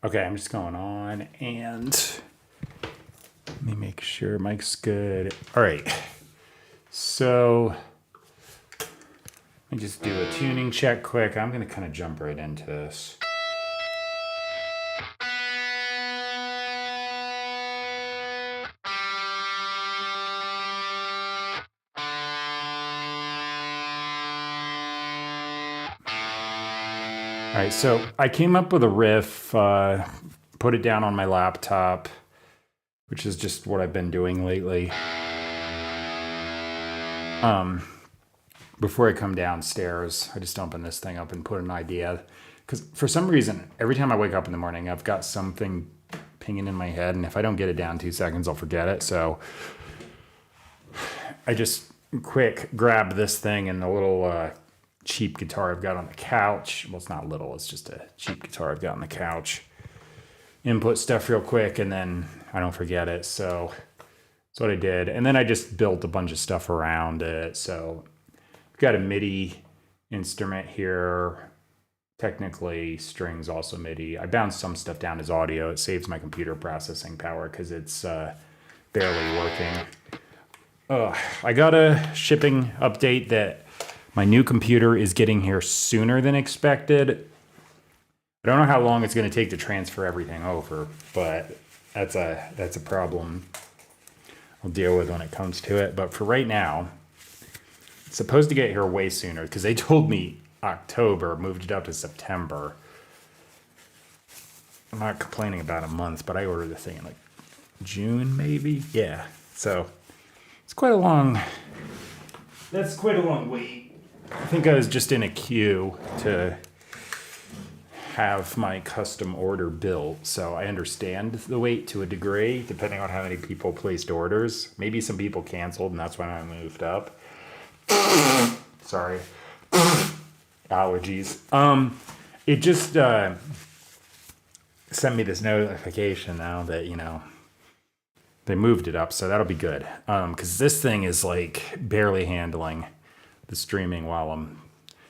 Okay, I'm just going on and let me make sure mic's good. All right. So let me just do a tuning check quick. I'm going to kind of jump right into this. All right, so I came up with a riff, put it down on my laptop, which is just what I've been doing lately. Before I come downstairs, I just open this thing up and put an idea. Because for some reason, every time I wake up in the morning, I've got something pinging in my head, and if I don't get it down 2 seconds, I'll forget it. So I just quick grab this thing and the little cheap guitar I've got on the couch. Well, it's not little, it's just a cheap guitar I've got on the couch. Input stuff real quick, and then I don't forget it. So that's what I did. And then I just built a bunch of stuff around it. So I've got a MIDI instrument here. Technically, strings also MIDI. I bounced some stuff down as audio. It saves my computer processing power because it's barely working. I got a shipping update that my new computer is getting here sooner than expected. I don't know how long it's going to take to transfer everything over, but that's a problem I'll deal with when it comes to it. But for right now, it's supposed to get here way sooner because they told me October, moved it up to September. I'm not complaining about a month, but I ordered the thing in like June, maybe. Yeah, so it's quite a long. That's quite a long wait. I think I was just in a queue to have my custom order built, so I understand the wait to a degree, depending on how many people placed orders. Maybe some people canceled, and that's when I moved up. Sorry. Allergies. It just sent me this notification now that, they moved it up, so that'll be good. Because this thing is like barely handling the streaming while I'm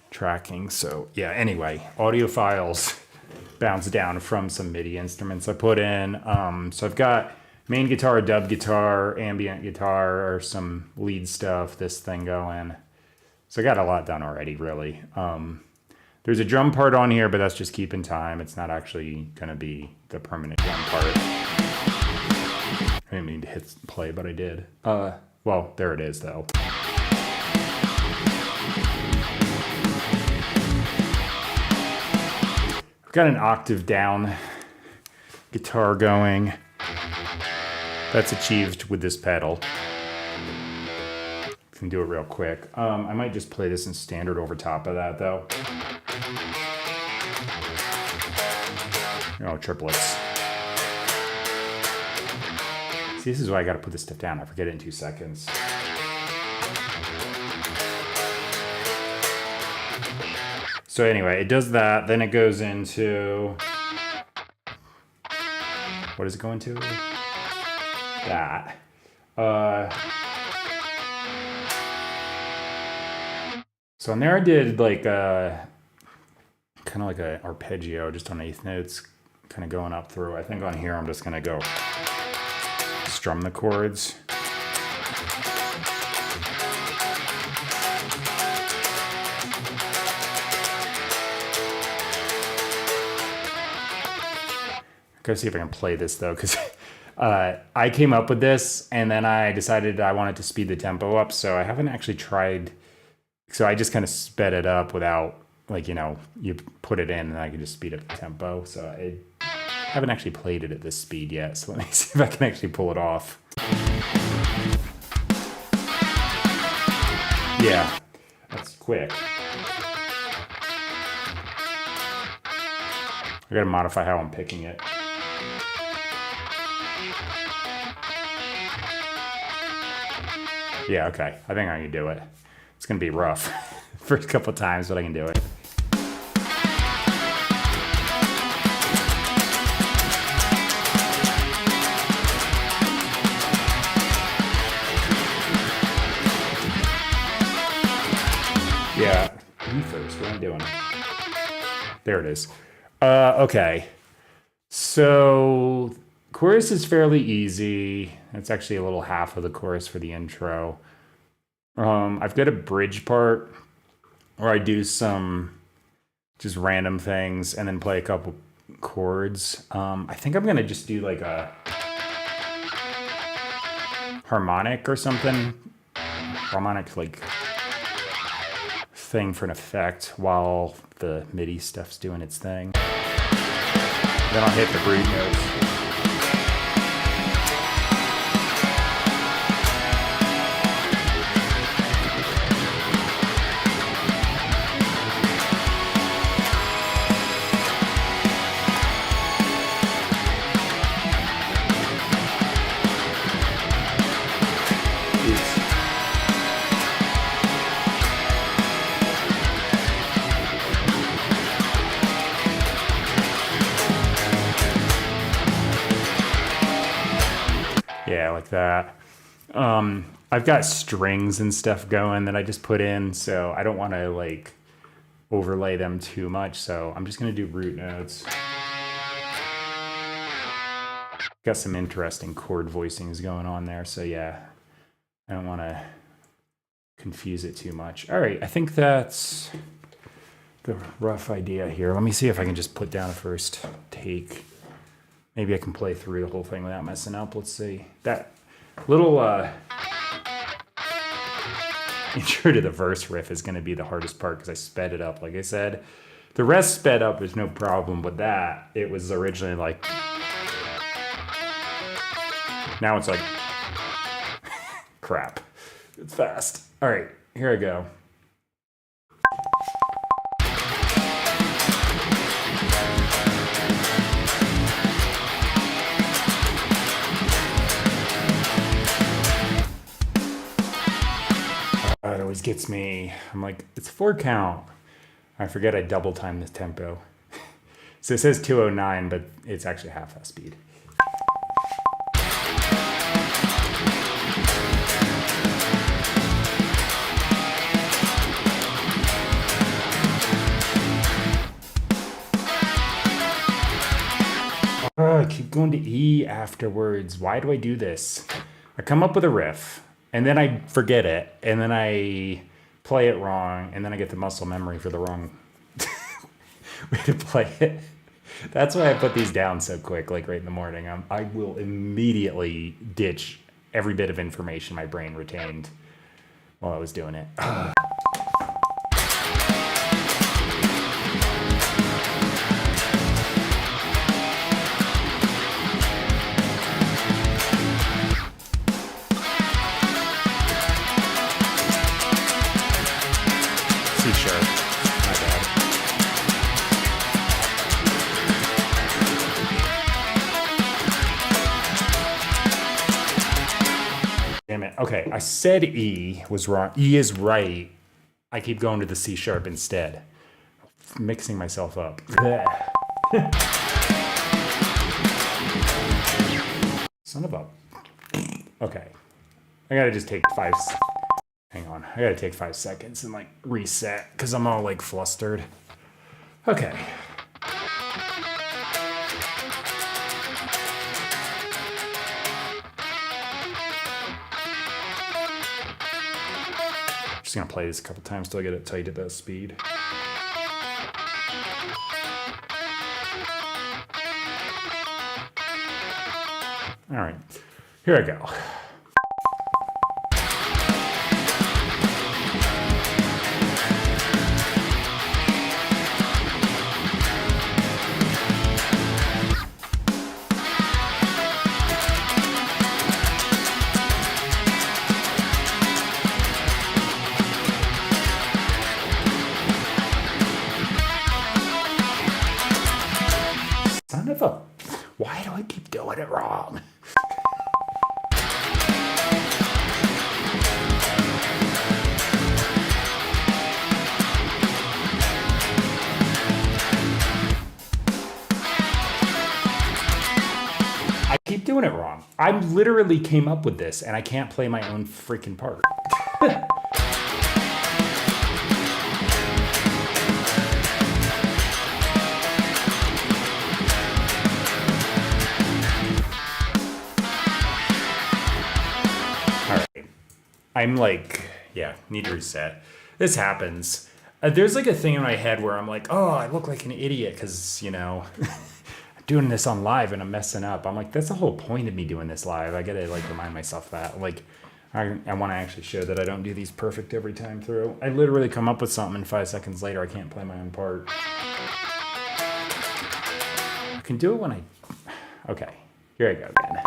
tracking. So yeah, anyway, audio files bounce down from some MIDI instruments I put in. So I've got main guitar, dub guitar, ambient guitar, or some lead stuff, this thing going. So I got a lot done already, really. There's a drum part on here, but that's just keeping time. It's not actually going to be the permanent drum part. I didn't mean to hit play, but I did. Well, there it is, though. I've got an octave down guitar going. That's achieved with this pedal. Can do it real quick. I might just play this in standard over top of that, though. Oh, triplets. See, this is why I gotta put this stuff down. I forget it in 2 seconds. So anyway, it does that. Then it goes into... What does it go into? That. So on there I did like a... kind of like an arpeggio, just on eighth notes, kind of going up through. I think on here I'm just gonna go strum the chords. Gotta see if I can play this though, because I came up with this and then I decided I wanted to speed the tempo up, so I haven't actually tried. So I just kind of sped it up without, like, you put it in and I can just speed up the tempo. So I haven't actually played it at this speed yet. So let me see if I can actually pull it off. Yeah, that's quick. I gotta modify how I'm picking it. Yeah, okay. I think I can do it. It's gonna be rough first couple times, but I can do it. Yeah, me first. What am I doing? There it is. Okay. So chorus is fairly easy. It's actually a little half of the chorus for the intro. I've got a bridge part where I do some just random things and then play a couple chords. I think I'm gonna just do like a harmonic or something. Harmonic like thing for an effect while the MIDI stuff's doing its thing. Then I'll hit the brood notes. Yeah, like that. I've got strings and stuff going that I just put in, so I don't want to like overlay them too much. So I'm just going to do root notes. Got some interesting chord voicings going on there. So yeah, I don't want to confuse it too much. All right, I think that's the rough idea here. Let me see if I can just put down a first take. Maybe I can play through the whole thing without messing up. Let's see. That little intro to the verse riff is going to be the hardest part because I sped it up. Like I said, the rest sped up is no problem, but that, it was originally like, now it's like, crap. It's fast. All right, here I go. It always gets me. I'm like, it's 4 count. I forget I double time this tempo. So it says 209, but it's actually half that speed. Oh, I keep going to E afterwards. Why do I do this? I come up with a riff, and then I forget it, and then I play it wrong, and then I get the muscle memory for the wrong way to play it. That's why I put these down so quick, like right in the morning. I will immediately ditch every bit of information my brain retained while I was doing it. C sharp. My bad. Damn it. Okay, I said E was wrong. E is right. I keep going to the C sharp instead. Mixing myself up. Son of a... Okay. I gotta just take 5... Hang on. I gotta take 5 seconds and like reset because I'm all like flustered. Okay. Just gonna play this a couple times till I get it tight at that speed. All right, here I go. Son of a... Why do I keep doing it wrong? I keep doing it wrong. I literally came up with this and I can't play my own freaking part. I'm like, yeah, need to reset. This happens. There's like a thing in my head where I'm like, oh, I look like an idiot because, I'm doing this on live and I'm messing up. I'm like, that's the whole point of me doing this live. I got to like remind myself that. Like, I want to actually show that I don't do these perfect every time through. I literally come up with something and 5 seconds later, I can't play my own part. I can do it when okay, here I go again.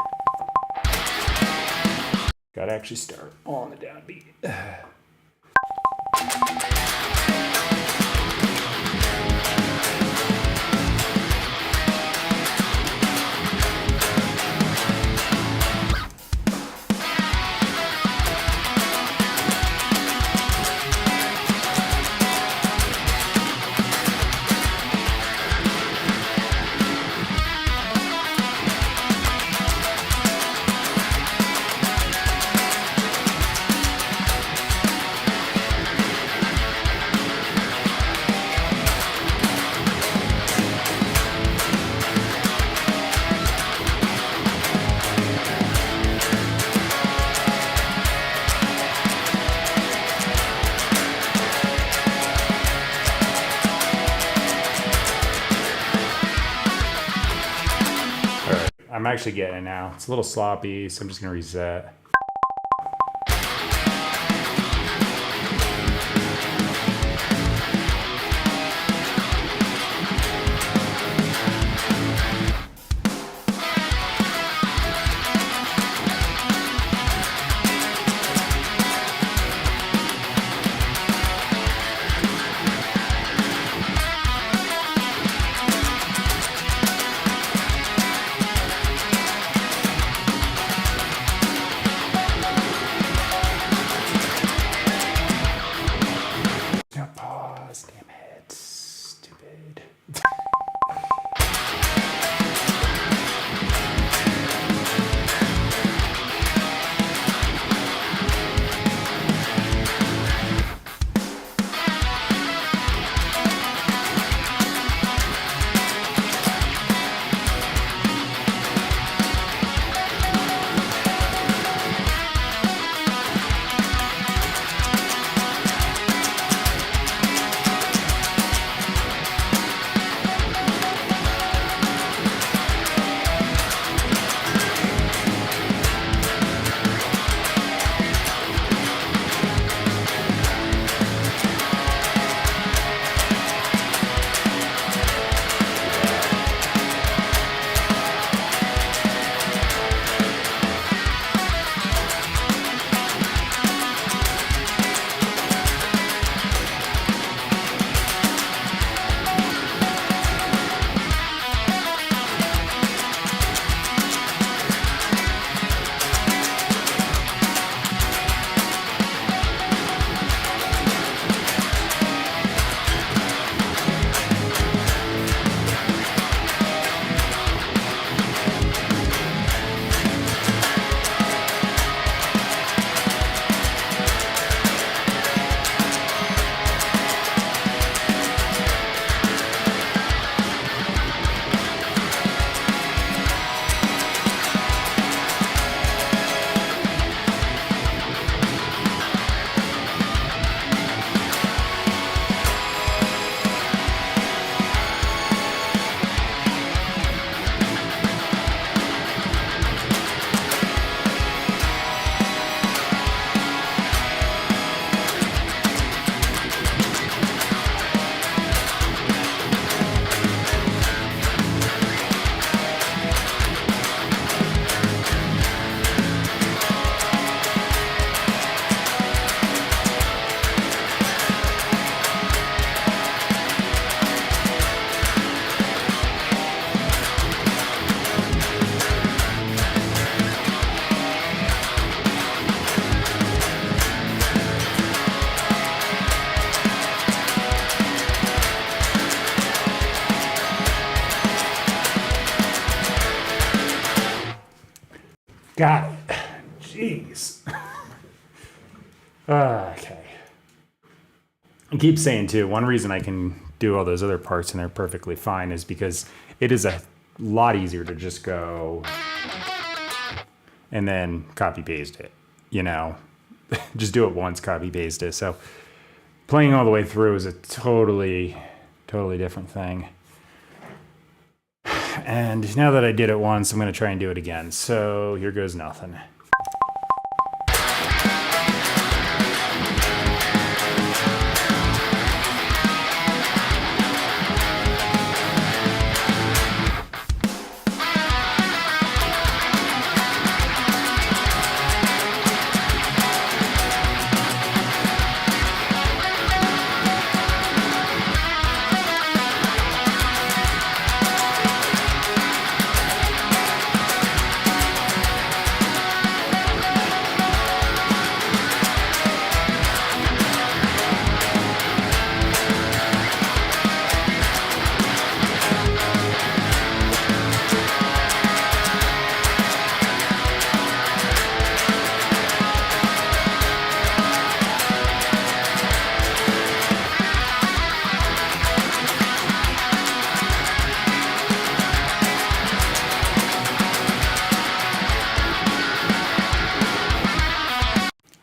Gotta actually start on the downbeat. I'm actually getting it now. It's a little sloppy, so I'm just gonna reset. Pause, damn it, stupid. Got it. Jeez. Okay. I keep saying too, one reason I can do all those other parts and they're perfectly fine is because it is a lot easier to just go and then copy paste it, just do it once, copy paste it. So playing all the way through is a totally different thing. And now that I did it once, I'm going to try and do it again. So here goes nothing.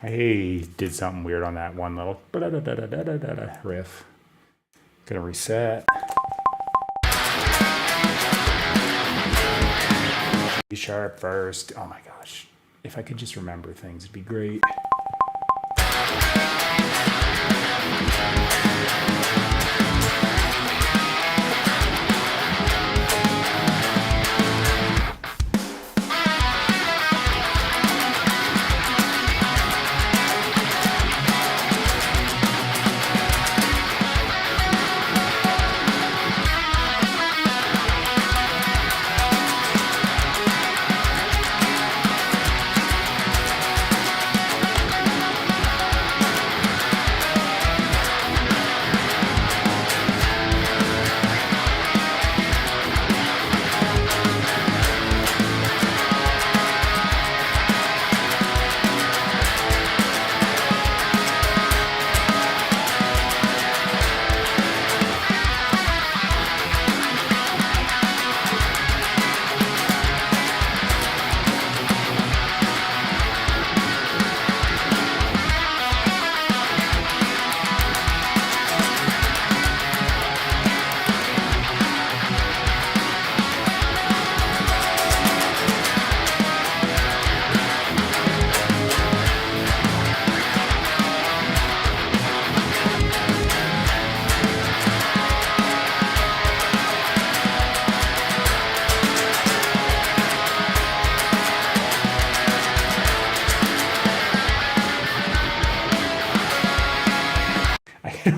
I did something weird on that one little riff. Gonna reset. C sharp first. Oh my gosh. If I could just remember things, it'd be great.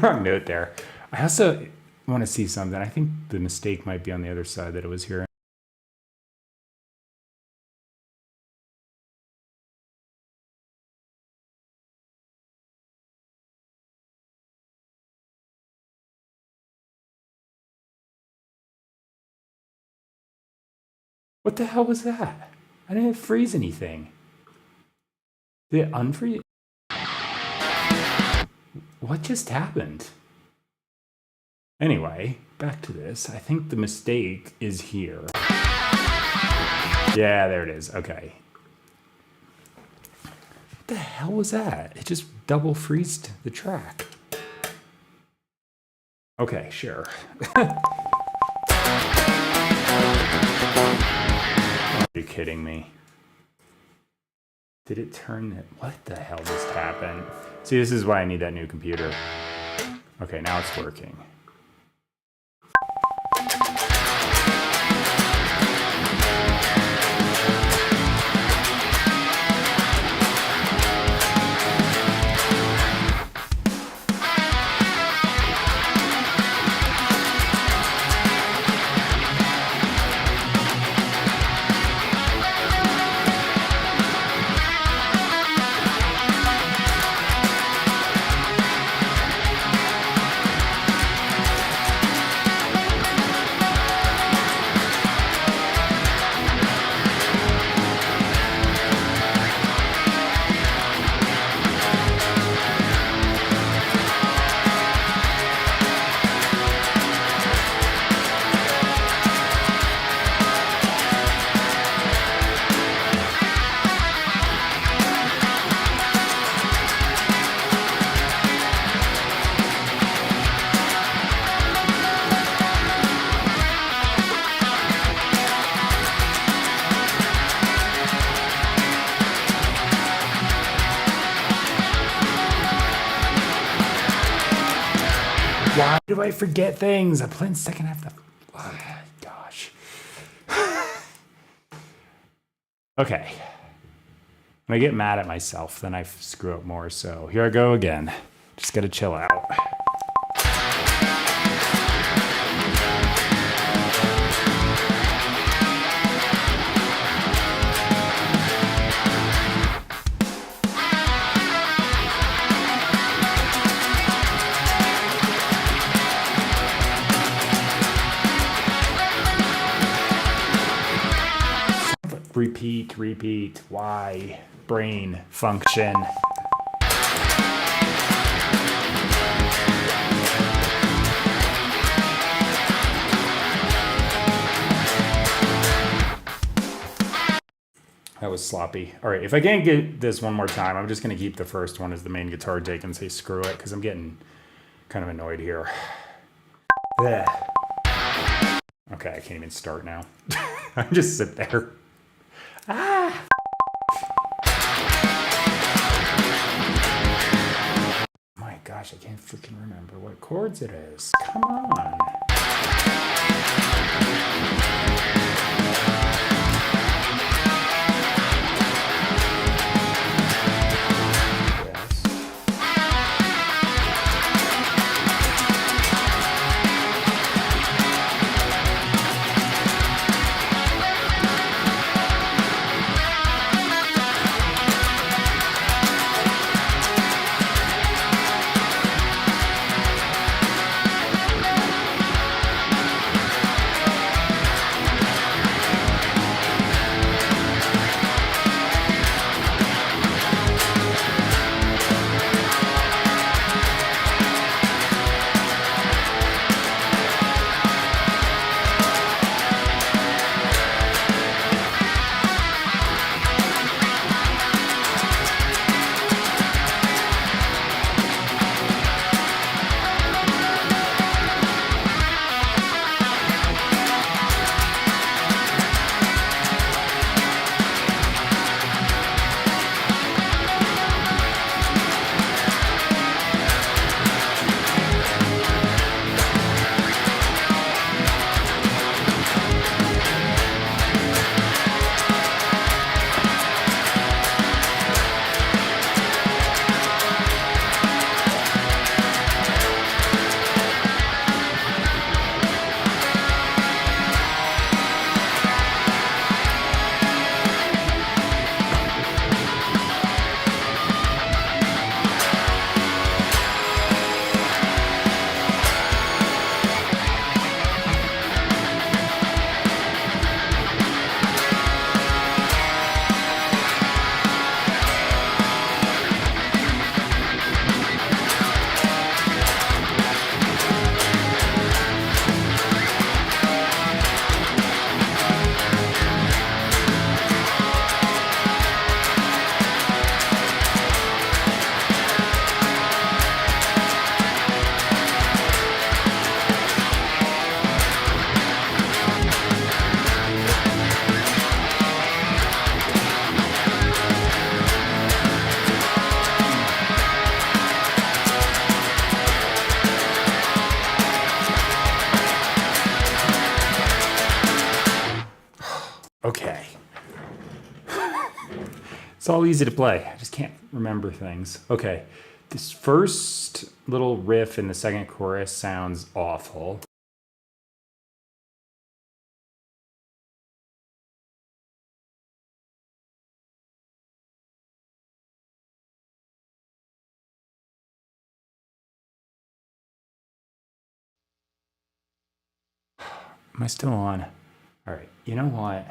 Wrong note there. I also want to see something. I think the mistake might be on the other side that it was here. What the hell was that? I didn't freeze anything. Did it unfreeze? What just happened? Anyway, back to this. I think the mistake is here. Yeah, there it is. Okay. What the hell was that? It just double freezed the track. Okay, sure. Are you kidding me? Did it turn it? What the hell just happened? See, this is why I need that new computer. Okay, now it's working. Why do I forget things? I played second half. Oh, gosh. Okay. When I get mad at myself, then I screw up more. So here I go again. Just gotta chill out. Repeat. Why? Brain function. That was sloppy. All right, if I can't get this one more time, I'm just going to keep the first one as the main guitar take and say screw it, because I'm getting kind of annoyed here. Blech. Okay, I can't even start now. I just sit there. Ah! My gosh, I can't freaking remember what chords it is. Come on. Okay. It's all easy to play. I just can't remember things. Okay. This first little riff in the second chorus sounds awful. Am I still on? All right. You know what?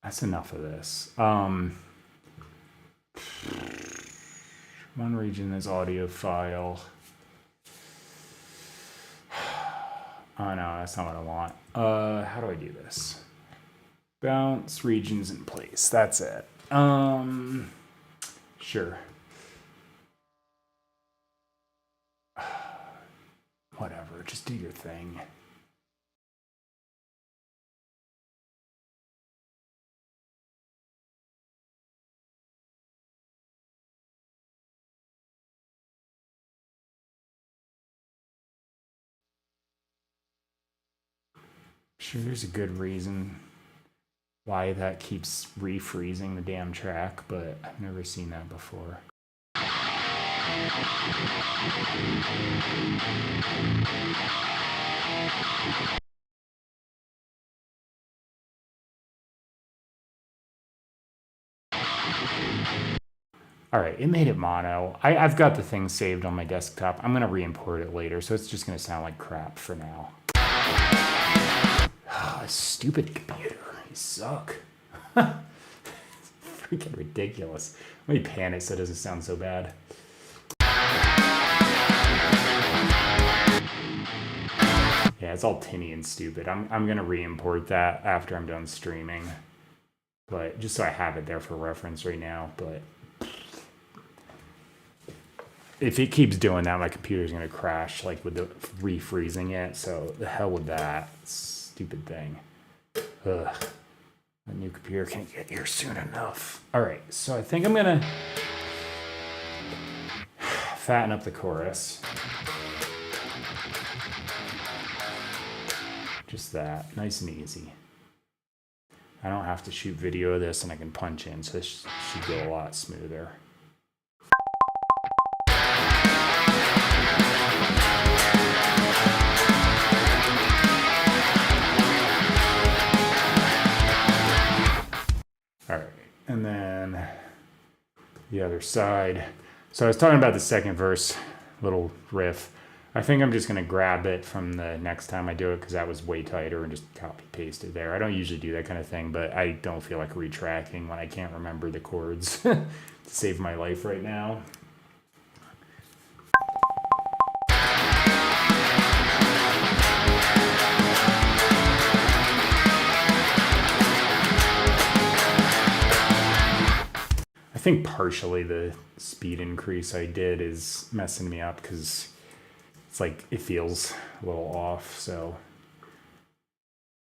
That's enough of this. One region is audio file. Oh no, that's not what I want. How do I do this? Bounce regions in place. That's it. Sure. Whatever, just do your thing. Sure, there's a good reason why that keeps refreezing the damn track, but I've never seen that before. All right, it made it mono. I've got the thing saved on my desktop. I'm gonna re-import it later, so it's just gonna sound like crap for now. Stupid computer, you suck. Freaking ridiculous. Let me pan it so it doesn't sound so bad. Yeah, it's all tinny and stupid. I'm gonna re-import that after I'm done streaming, but just so I have it there for reference right now. But if it keeps doing that, my computer's gonna crash, like with the refreezing it. So the hell with that stupid thing. Ugh. A new computer can't get here soon enough. All right, so I think I'm gonna fatten up the chorus. Just that, nice and easy. I don't have to shoot video of this and I can punch in, so this should go a lot smoother. All right, and then the other side. So I was talking about the second verse, little riff. I think I'm just gonna grab it from the next time I do it because that was way tighter and just copy paste it there. I don't usually do that kind of thing, but I don't feel like retracking when I can't remember the chords to save my life right now. I think partially the speed increase I did is messing me up because it's like it feels a little off, so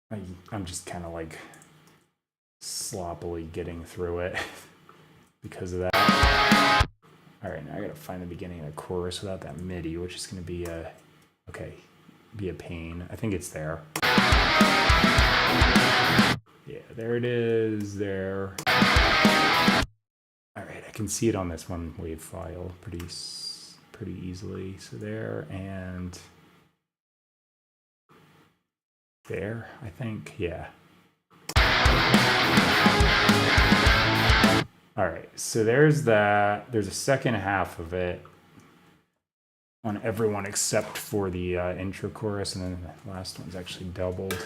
I'm just kind of like sloppily getting through it because of that. All right, now I gotta find the beginning of the chorus without that MIDI, which is gonna be a pain. I think it's there. Yeah, there it is. There. All right, I can see it on this one wave file pretty easily. So there and there, I think, yeah. All right, so there's that. There's a second half of it on everyone except for the intro chorus, and then the last one's actually doubled.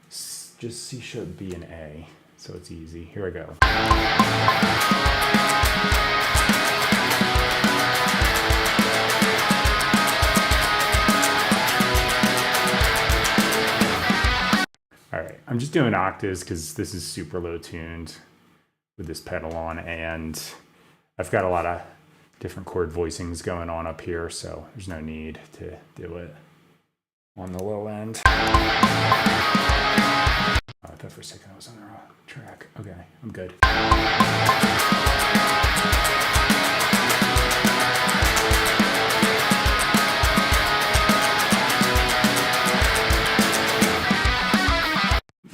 Just C sharp B and A, so it's easy. Here we go. All right, I'm just doing octaves because this is super low tuned with this pedal on, and I've got a lot of different chord voicings going on up here, so there's no need to do it on the low end. Oh, I thought for a second I was on the wrong track. Okay, I'm good.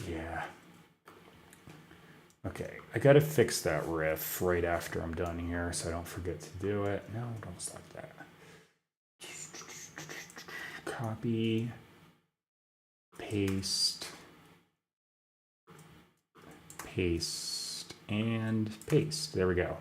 Yeah. Okay, I gotta fix that riff right after I'm done here so I don't forget to do it. No, don't stop that. Copy, paste, paste, and paste. There we go.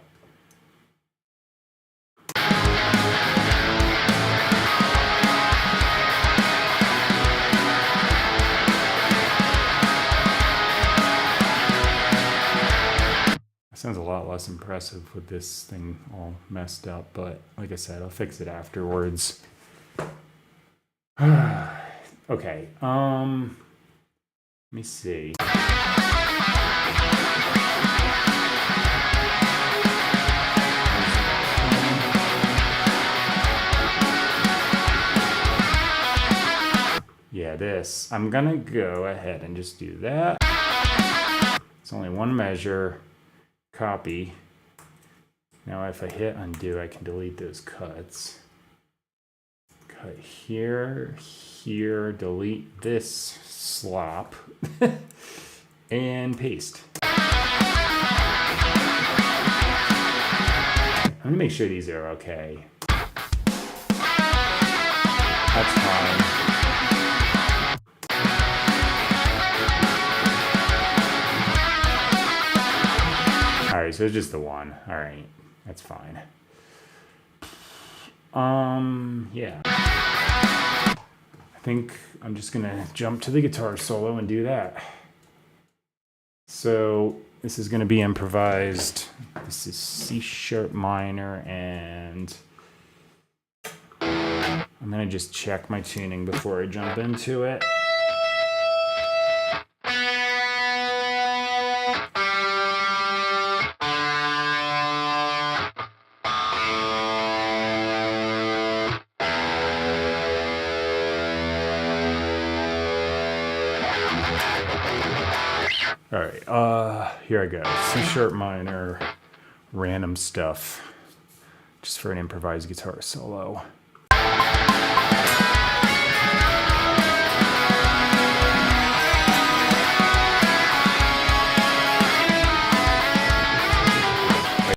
Sounds a lot less impressive with this thing all messed up, but like I said, I'll fix it afterwards. Okay, let me see. Yeah, this. I'm gonna go ahead and just do that. It's only one measure. Copy. Now if I hit undo, I can delete those cuts. put here, delete this slop, and paste. I'm gonna make sure these are okay. That's fine. Alright, so it's just the one. Alright, that's fine. Yeah. I think I'm just gonna jump to the guitar solo and do that. So this is gonna be improvised. This is C# minor, and I'm gonna just check my tuning before I jump into it. All right, here I go. C# minor, random stuff, just for an improvised guitar solo.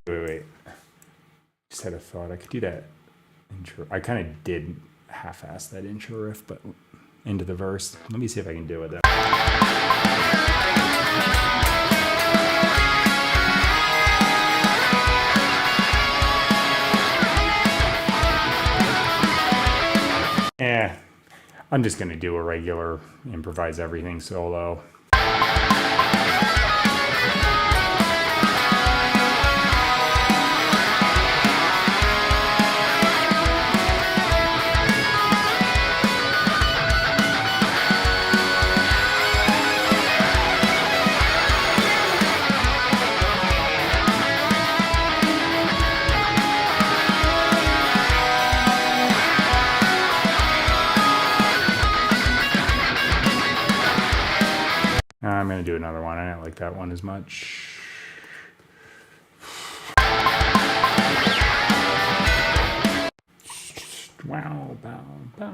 Wait. Just had a thought. I could do that intro. I kind of did half-ass that intro riff, but into the verse. Let me see if I can do it though. I'm just gonna do a regular improvise everything solo. I'm going to do another one. I don't like that one as much. Wow, bow, bow.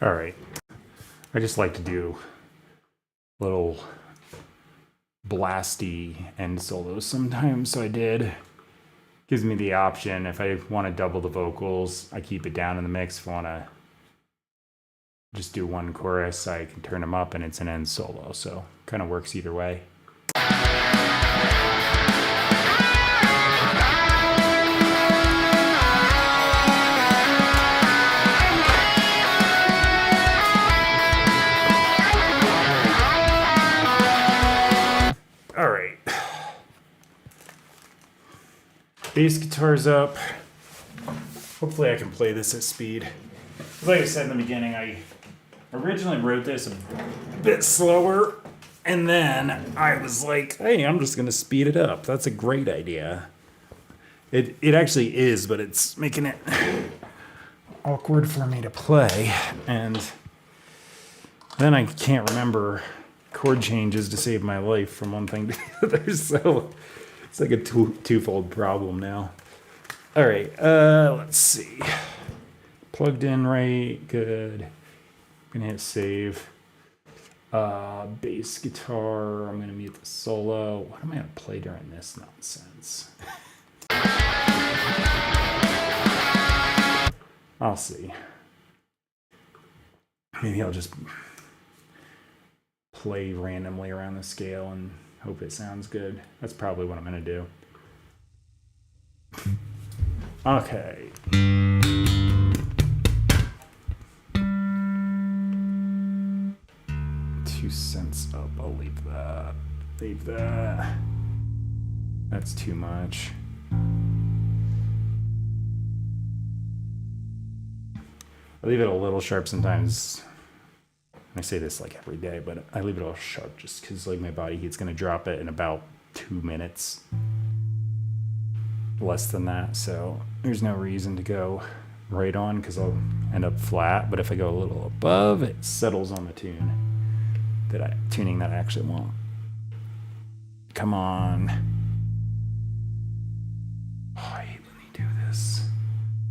All right. I just like to do little blasty end solos sometimes, so I did. Gives me the option. If I want to double the vocals, I keep it down in the mix. If I want to just do one chorus, I can turn them up and it's an end solo, so kind of works either way. Bass guitar's up. Hopefully I can play this at speed. Like I said in the beginning, I originally wrote this a bit slower, and then I was like, hey, I'm just gonna speed it up. That's a great idea. It actually is, but it's making it awkward for me to play, and then I can't remember chord changes to save my life from one thing to the other, so it's like a twofold problem now. All right, let's see. Plugged in right, good. I'm gonna hit save. Bass guitar. I'm gonna mute the solo. What am I gonna play during this nonsense? I'll see. Maybe I'll just play randomly around the scale and hope it sounds good. That's probably what I'm gonna do. Okay. 2 cents up. I'll leave that. Leave that. That's too much. I leave it a little sharp sometimes. I say this like every day, but I leave it all sharp just because like my body heat's gonna drop it in about 2 minutes. Less than that, so there's no reason to go right on because I'll end up flat. But if I go a little above, it settles on the tuning that I actually want. Come on. Oh, I hate when they do this.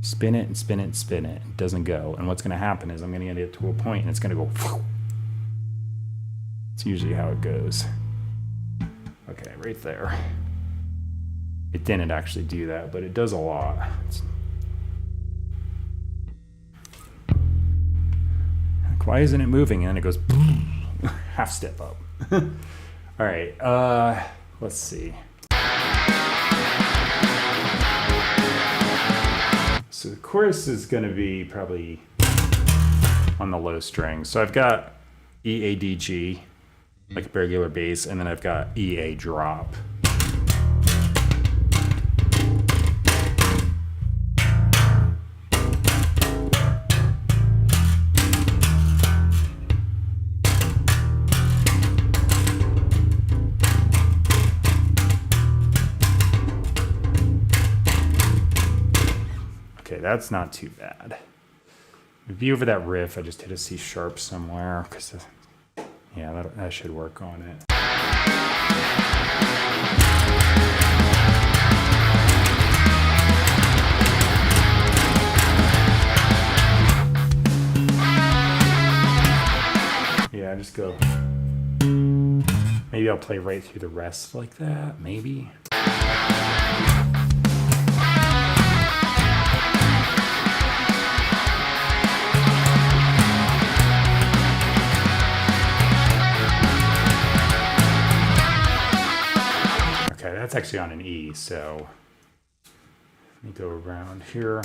Spin it and spin it and spin it. It doesn't go. And what's going to happen is I'm going to get it to a point and it's going to go. It's usually how it goes. Okay, right there. It didn't actually do that, but it does a lot. Like, why isn't it moving? And then it goes half step up. All right, let's see. So the chorus is going to be probably on the low string. So I've got E, A, D, G, like a regular bass, and then I've got E, A drop. Okay, that's not too bad. Maybe over that riff, I just hit a C sharp somewhere, because yeah, that should work on it. Yeah, just go. Maybe I'll play right through the rest like that, maybe. That's actually on an E, so let me go around here.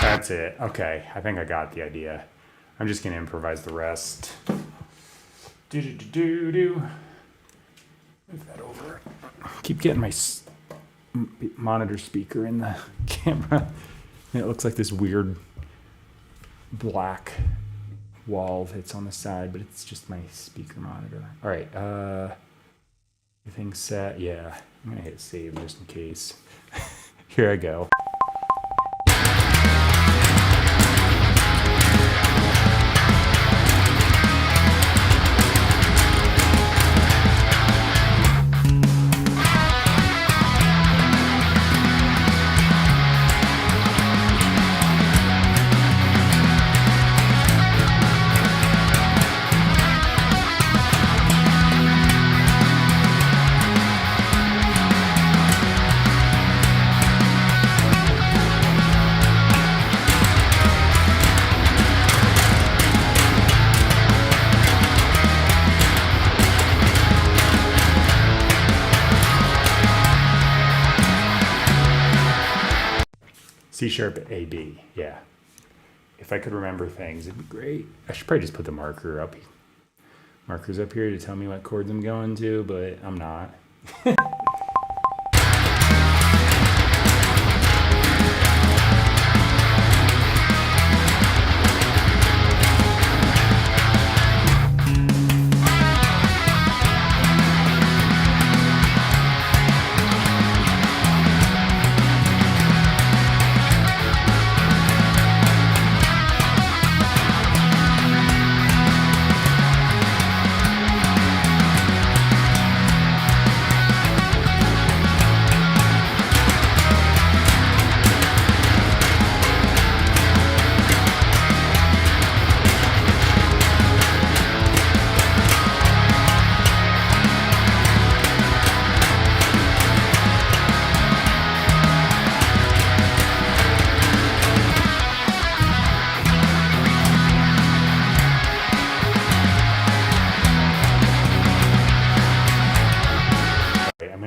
That's it. Okay, I think I got the idea. I'm just going to improvise the rest. Do. Move that over. Keep getting my monitor speaker in the camera. And it looks like this weird black wall that's on the side, but it's just my speaker monitor. All right. Everything's set. Yeah. I'm going to hit save just in case. Here I go. C sharp, A, B, yeah. If I could remember things, it'd be great. I should probably just put the markers up here to tell me what chords I'm going to, but I'm not.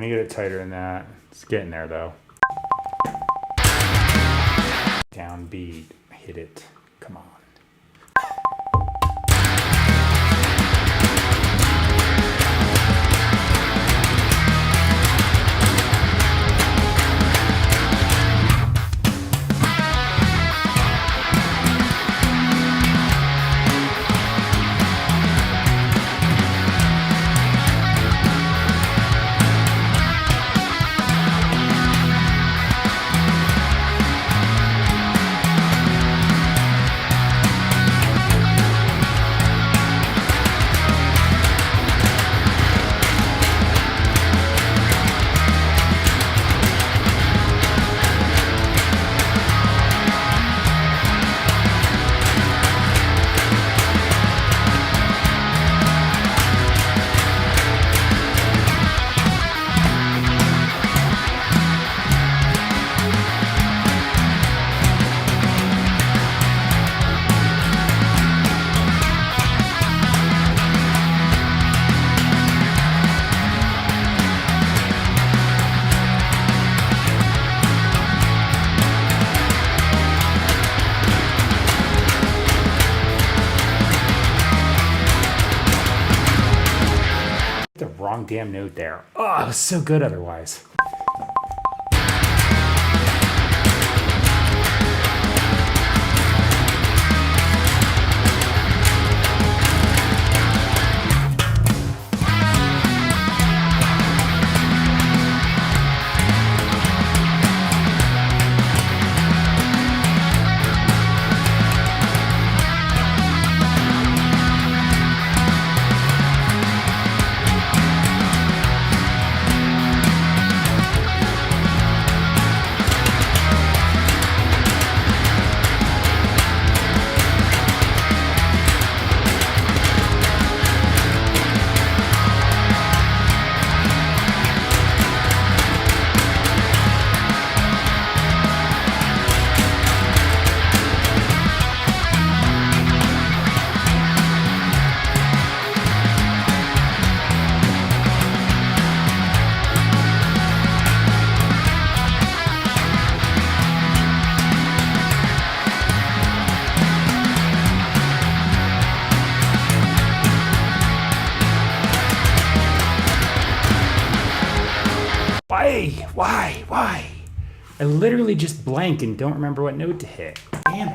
me get it tighter than that. It's getting there though. Downbeat. Hit it. Come on. The wrong damn note there. Oh, it was so good otherwise. Why? I literally just blank and don't remember what note to hit. Damn it.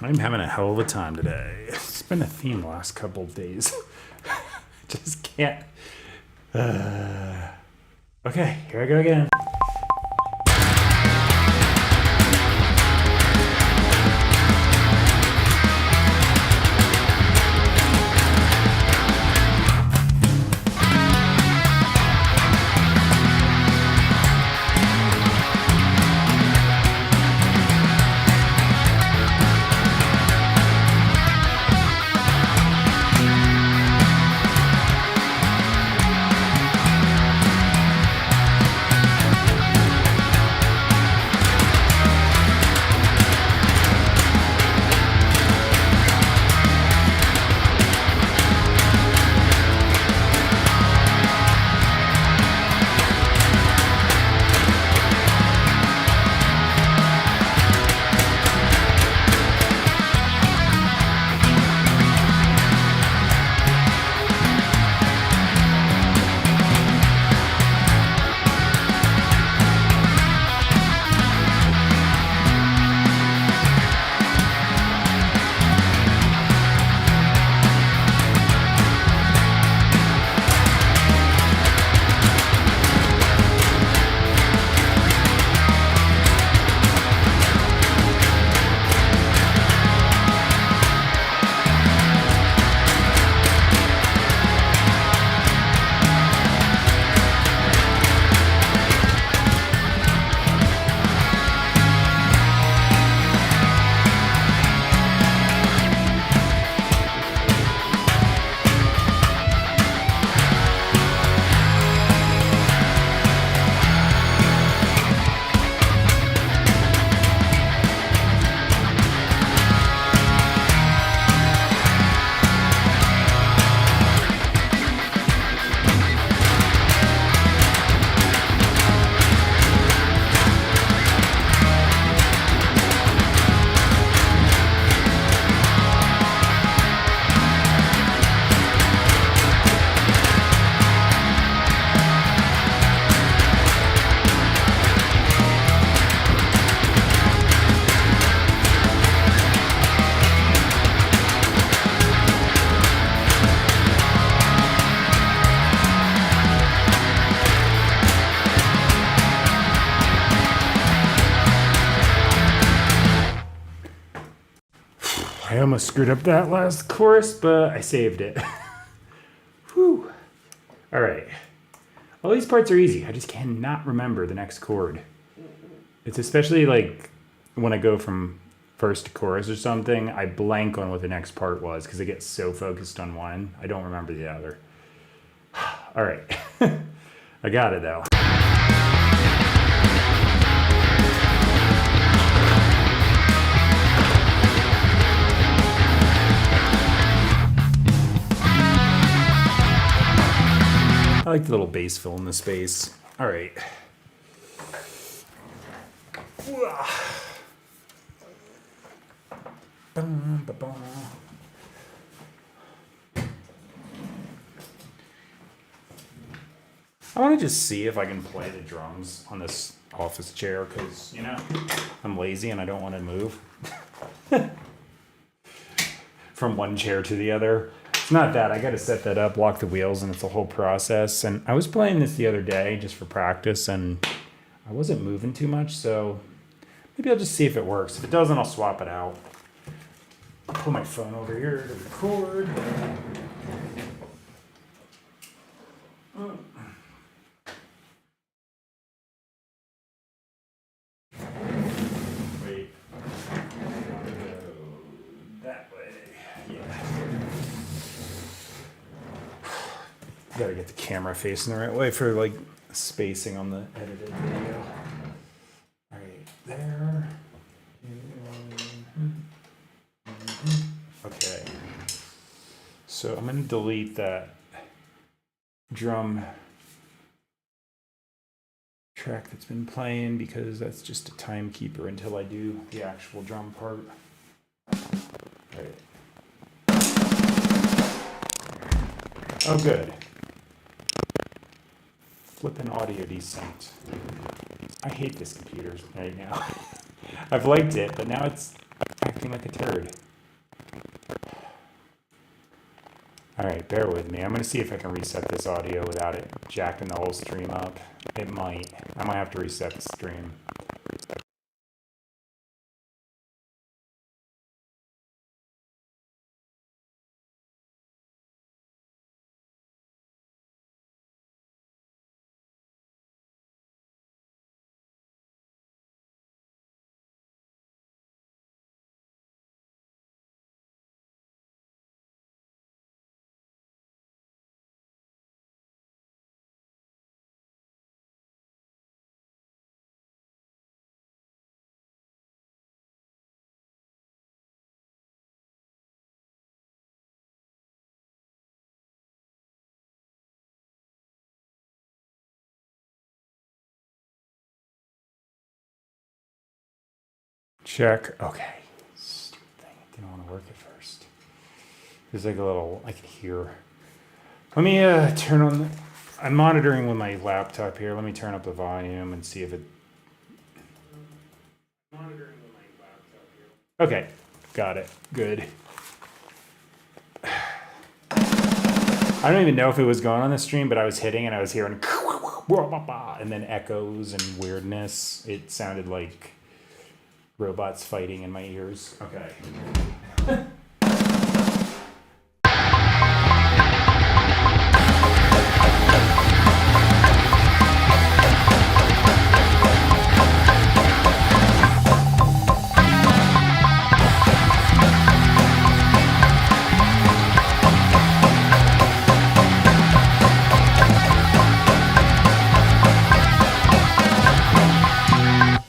I'm having a hell of a time today. It's been a theme the last couple of days. Just can't. Okay, here I go again. I almost screwed up that last chorus, but I saved it. Whew. All right. All these parts are easy. I just cannot remember the next chord. It's especially like when I go from verse to chorus or something, I blank on what the next part was because I get so focused on one. I don't remember the other. All right. I got it though. I like the little bass fill in the space. All right. I want to just see if I can play the drums on this office chair because, you know, I'm lazy and I don't want to move from one chair to the other. It's not that. I got to set that up, lock the wheels, and it's a whole process. And I was playing this the other day just for practice, and I wasn't moving too much, so maybe I'll just see if it works. If it doesn't, I'll swap it out. I'll put my phone over here to record. Wait. That way. Yeah. Gotta get the camera facing the right way for like spacing on the edited video. Right there. Okay. So I'm gonna delete that drum track that's been playing because that's just a timekeeper until I do the actual drum part. Right. Oh, good. Flipping audio desynced. I hate this computer right now. I've liked it, but now it's acting like a turd. Alright, bear with me. I'm going to see if I can reset this audio without it jacking the whole stream up. It might. I might have to reset the stream. Check. Okay. Stupid thing. It didn't want to work at first. There's like a little, I can hear. Let me turn on the, I'm monitoring with my laptop here. Let me turn up the volume and see if it. Monitoring with my laptop here. Okay. Got it. Good. I don't even know if it was going on the stream, but I was hitting and I was hearing and then echoes and weirdness. It sounded like robots fighting in my ears. Okay.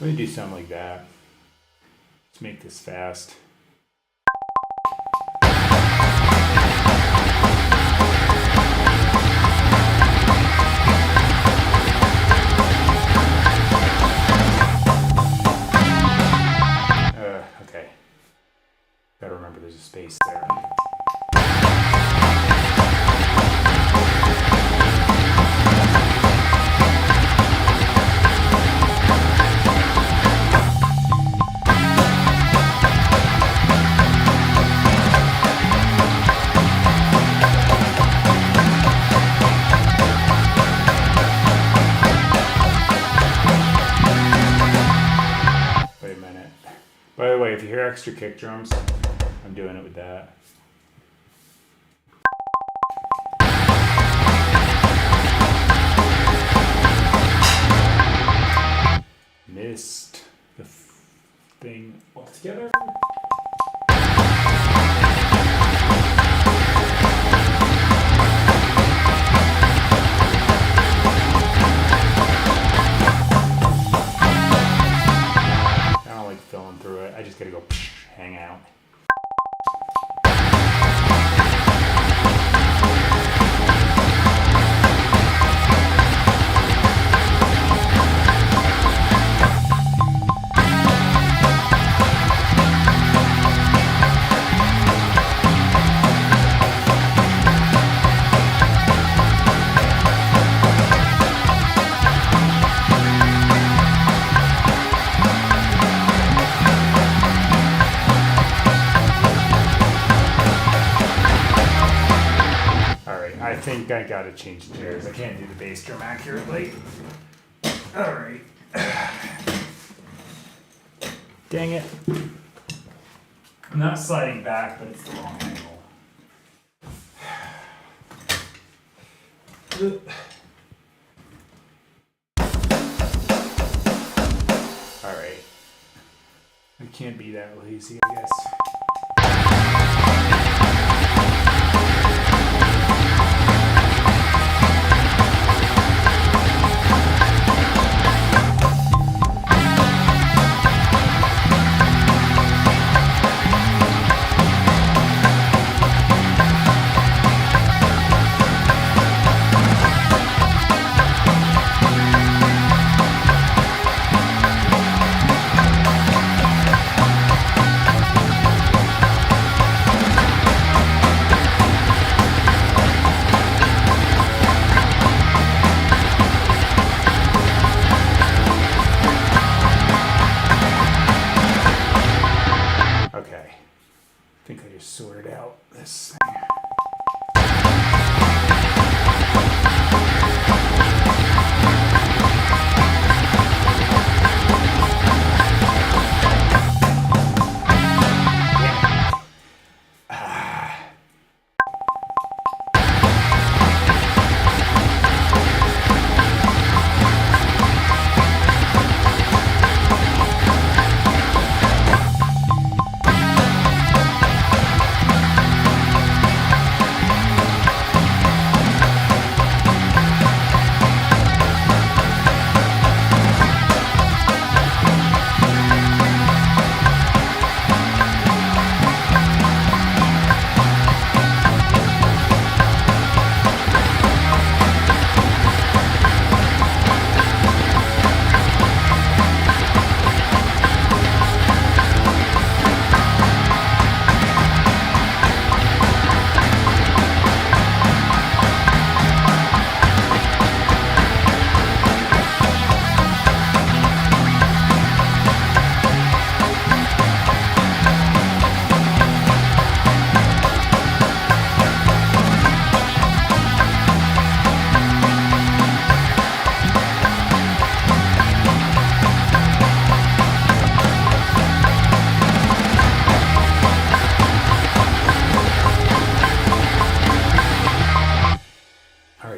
Let me do something like that. Let's make this fast. Okay. Gotta remember there's a space there. By the way, if you hear extra kick drums, I'm I'm doing it with that. Missed the thing altogether. I don't like filling through it. I just gotta go hang out. I think I gotta change chairs. I can't do the bass drum accurately. Alright. Dang it. I'm not sliding back, but it's the wrong angle. Alright. I can't be that lazy, I guess. Sorted out this thing.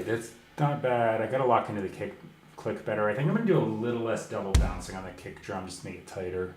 That's not bad. I gotta lock into the kick click better. I think I'm gonna do a little less double bouncing on the kick drum just to make it tighter.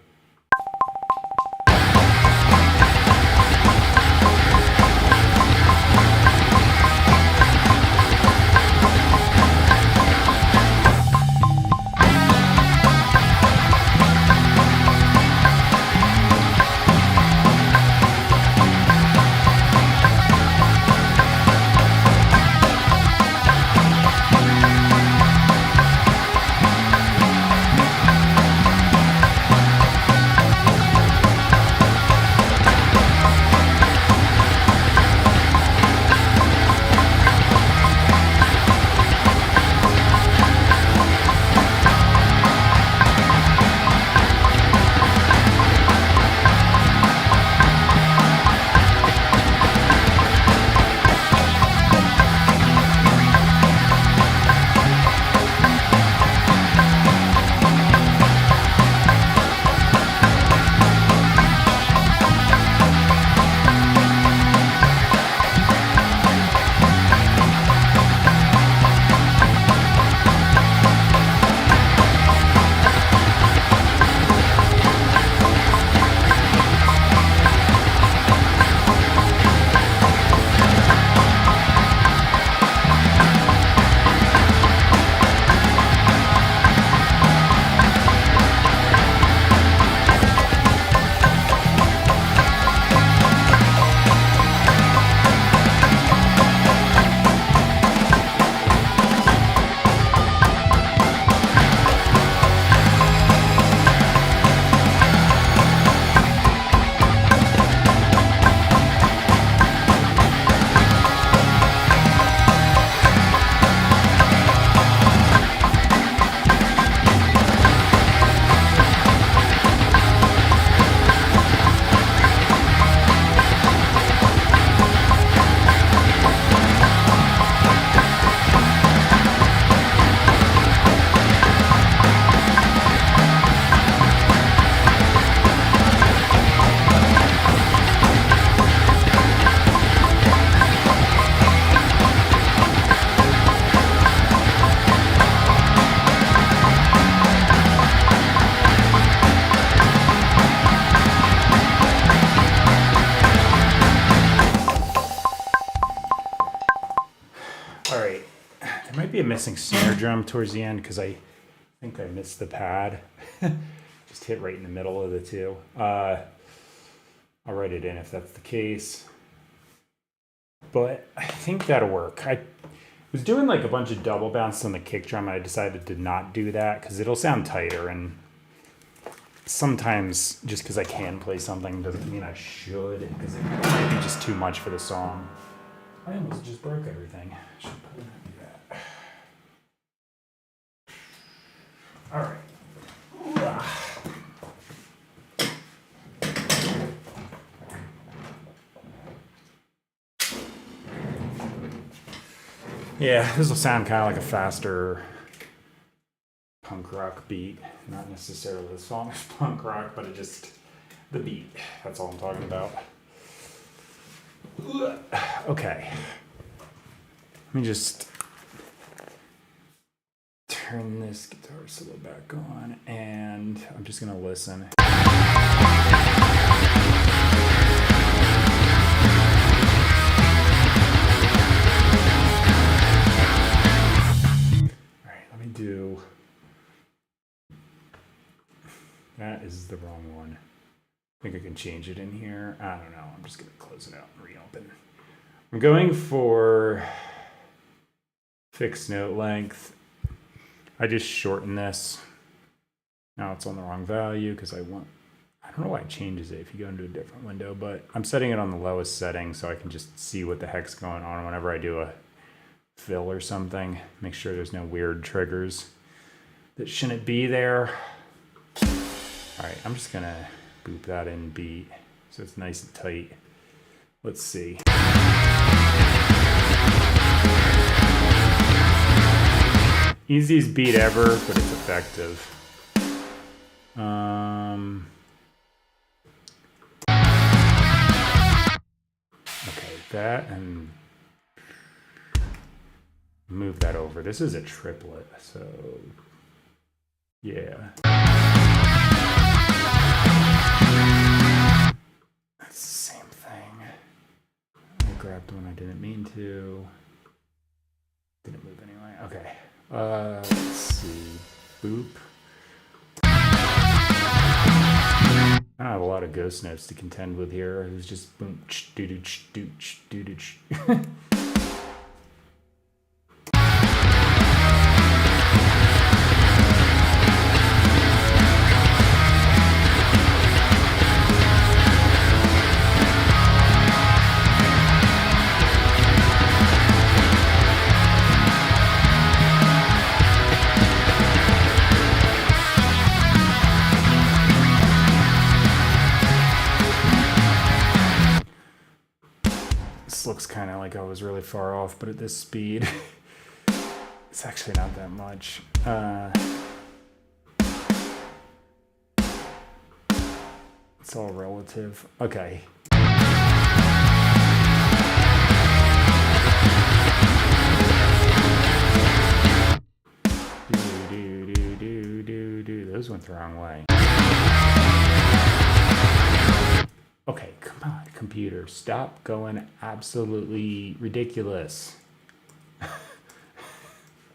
missing snare drum towards the end because I think I missed the pad. Just hit right in the middle of the two. I'll write it in if that's the case. But I think that'll work. I was doing like a bunch of double bounce on the kick drum. And I decided to not do that because it'll sound tighter. And sometimes just because I can play something doesn't mean I should, because it might be just too much for the song. I almost just broke everything. I should probably not do that. All right. Yeah, this will sound kind of like a faster punk rock beat. Not necessarily the song is punk rock, but it just, the beat. That's all I'm talking about. Okay. Let me just turn this guitar solo back on, and I'm just going to listen. Do that is the wrong one. I think I can change it in here. I don't know. I'm just going to close it out and reopen. I'm going for fixed note length. I just shorten this. Now it's on the wrong value because I don't know why it changes it if you go into a different window, but I'm setting it on the lowest setting so I can just see what the heck's going on whenever I do a fill or something. Make sure there's no weird triggers that shouldn't be there. All right, I'm just gonna boop that in beat so it's nice and tight. Let's see. Easiest beat ever, but it's effective. Okay, that, and move that over. This is a triplet, so yeah. That's the same thing. I grabbed one I didn't mean to. Didn't move anyway. Okay. Let's see. Boop. I don't have a lot of ghost notes to contend with here. It was just boom, doo doo doo doo doo. Looks kind of like I was really far off, but at this speed it's actually not that much. It's all relative. Okay. Those went the wrong way. Okay, come on, computer. Stop going absolutely ridiculous.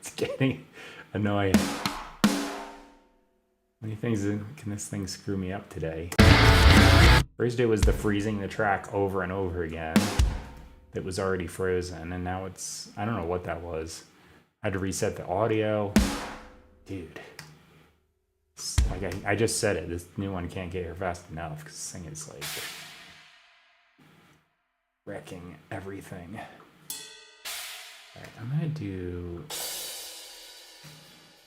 It's getting annoying. How many things can this thing screw me up today? Thursday was the freezing the track over and over again. It was already frozen, and now it's, I don't know what that was. I had to reset the audio. Dude. Like I just said it, this new one can't get here fast enough because this thing is like wrecking everything. All right, I'm gonna do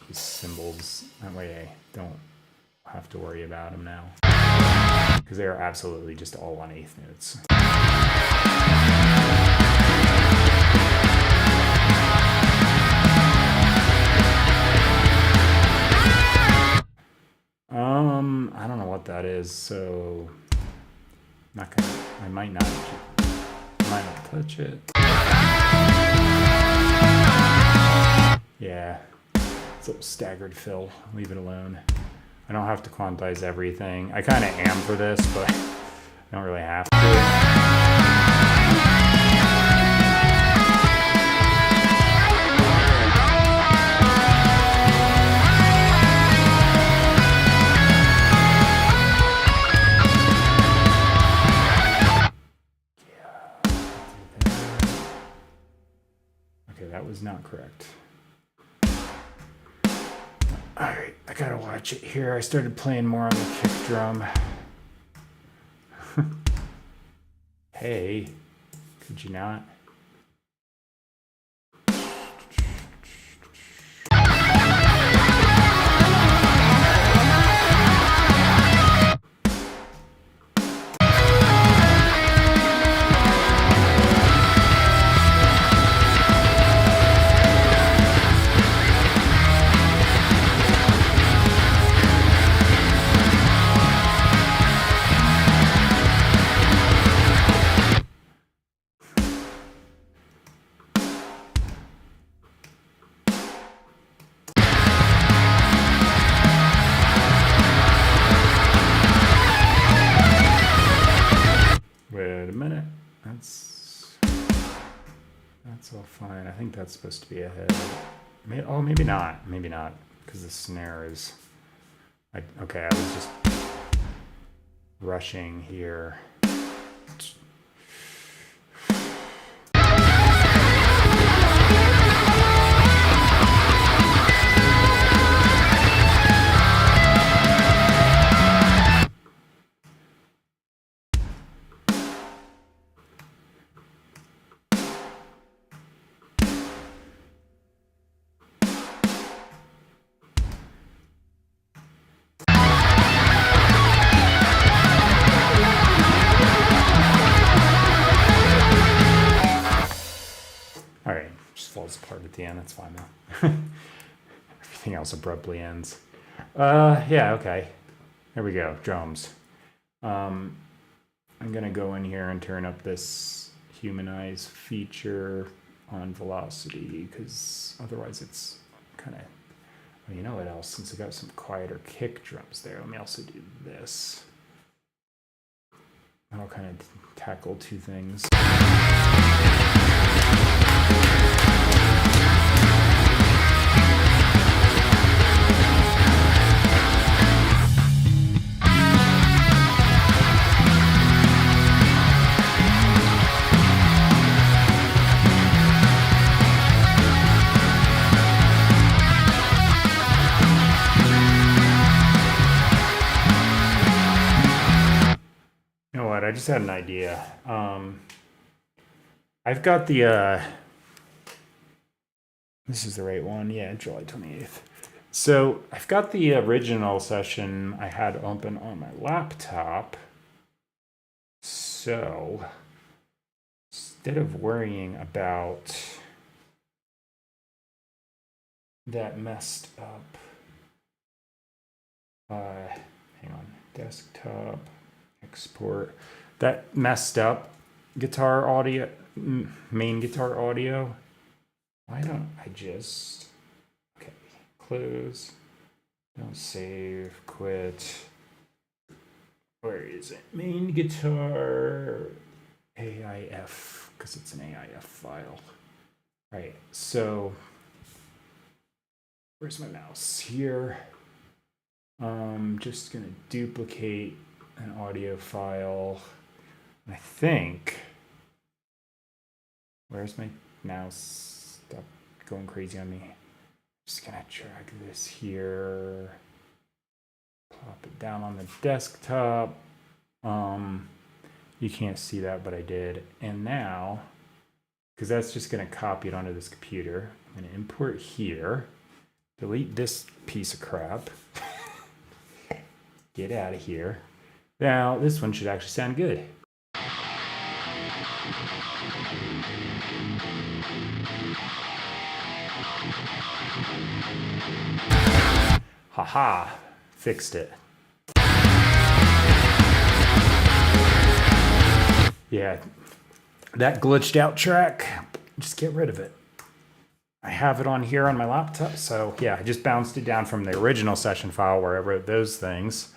these symbols. That way I don't have to worry about them now because they are absolutely just all on eighth notes. I don't know what that is, so I might not touch it. Yeah, it's a little staggered fill. Leave it alone. I don't have to quantize everything. I kind of am for this, but I don't really have to. not correct. Alright, I gotta watch it here. I started playing more on the kick drum. Hey, could you not? Wait a minute. That's all fine. I think that's supposed to be ahead. Maybe not. Maybe not, because the snare is. Okay, I was just rushing here. Falls apart at the end. That's fine though. Everything else abruptly ends. Yeah, okay. There we go. Drums. I'm gonna go in here and turn up this humanize feature on velocity, because otherwise it's kind of. Well, you know what else? Since I got some quieter kick drums there, let me also do this. I'll kind of tackle two things. I just had an idea. I've got the, this is the right one. Yeah, July 28th. So I've got the original session I had open on my laptop. So instead of worrying about that messed up, hang on, desktop. Export that messed up guitar audio, main guitar audio. Why don't I just, okay, close, don't save, quit. Where is it? Main guitar AIF, because it's an AIF file. Right, so where's my mouse? Here. Just gonna duplicate an audio file. I think, where's my mouse? Stop going crazy on me. Just gonna drag this here, plop it down on the desktop. You can't see that, but I did. And now, because that's just gonna copy it onto this computer, I'm gonna import here, delete this piece of crap, get out of here. Now, this one should actually sound good. Haha, fixed it. Yeah, that glitched out track, just get rid of it. I have it on here on my laptop, so yeah, I just bounced it down from the original session file where I wrote those things.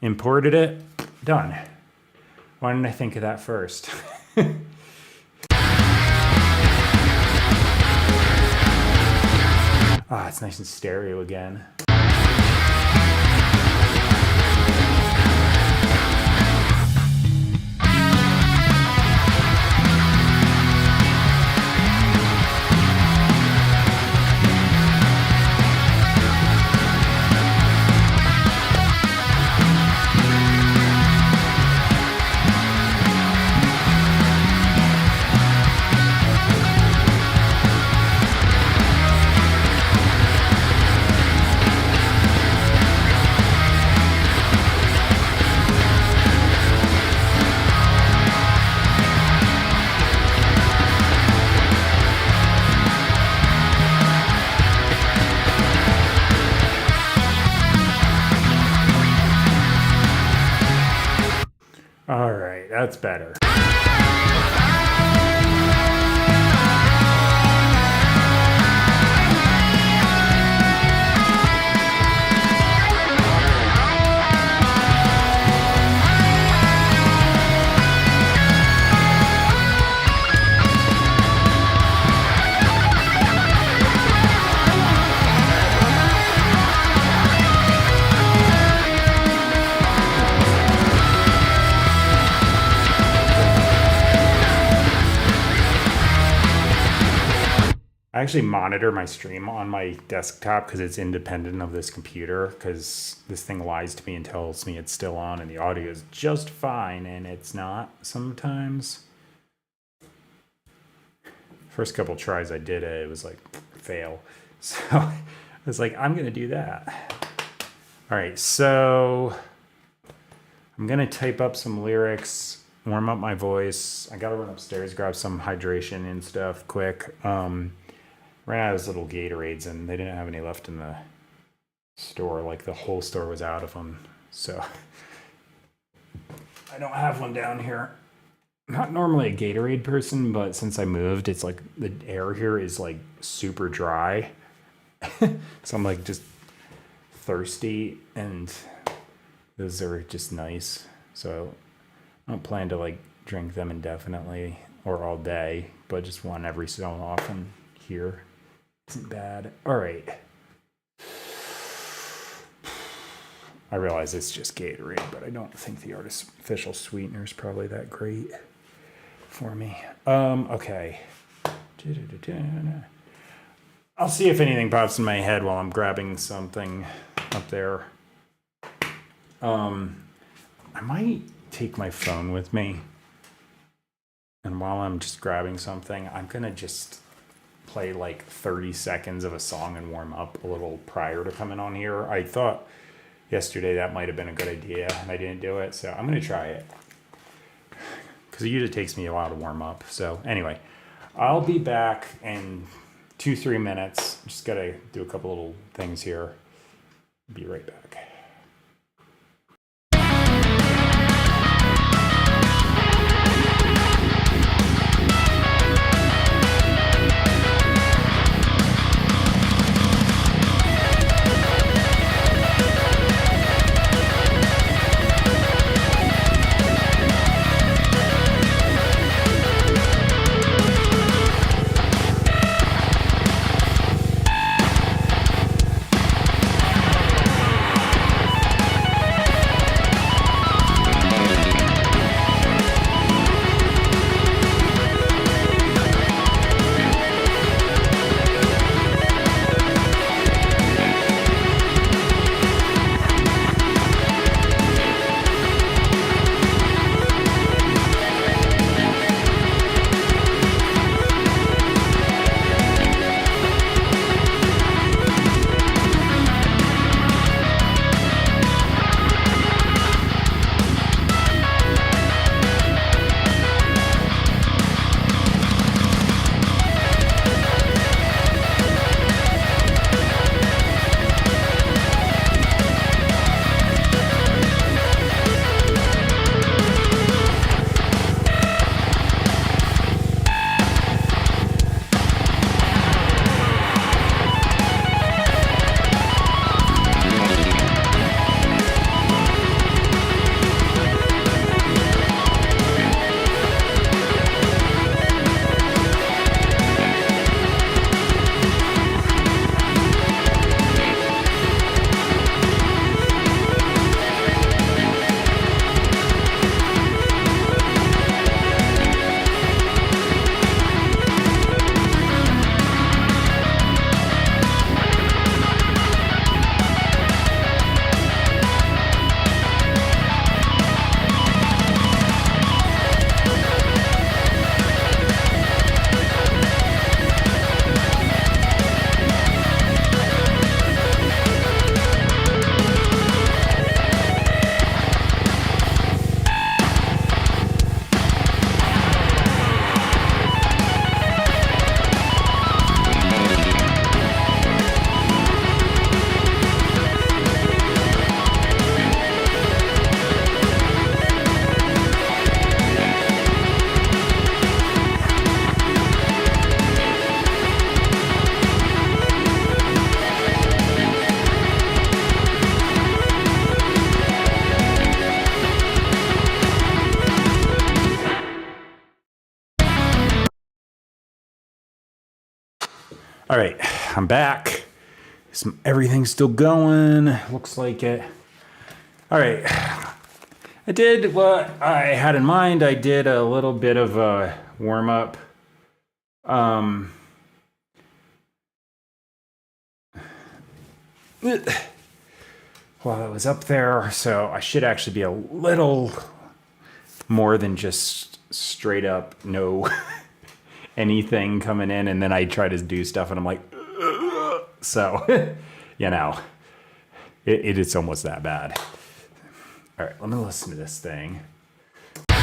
Imported it, done. Why didn't I think of that first? Ah, it's nice and stereo again. All right, that's better. I actually monitor my stream on my desktop because it's independent of this computer, because this thing lies to me and tells me it's still on and the audio is just fine, and it's not sometimes. First couple tries I did it was like fail. So I was like, I'm gonna do that. All right, so I'm gonna type up some lyrics, warm up my voice. I gotta run upstairs, grab some hydration and stuff quick. Ran out of those little Gatorades and they didn't have any left in the store. Like the whole store was out of them. So I don't have one down here. I'm not normally a Gatorade person, but since I moved, it's like the air here is like super dry. So I'm like just thirsty, and those are just nice. So I don't plan to like drink them indefinitely or all day, but just one every so often here isn't bad. All right. I realize it's just Gatorade, but I don't think the artificial sweetener is probably that great for me. Okay. I'll see if anything pops in my head while I'm grabbing something up there. I might take my phone with me, and while I'm just grabbing something, I'm gonna just play like 30 seconds of a song and warm up a little prior to coming on here. I thought yesterday that might have been a good idea, and I didn't do it, so I'm gonna try it, because it usually takes me a while to warm up. So anyway, I'll be back in 2-3 minutes. Just gotta do a couple little things here. Be right back. All right, I'm back. Everything's still going. Looks like it. All right. I did what I had in mind. I did a little bit of a warm-up. While I was up there, so I should actually be a little more than just straight up no anything coming in, and then I try to do stuff and I'm like, ugh. So, you know, it's almost that bad. All right, let me listen to this thing. I'm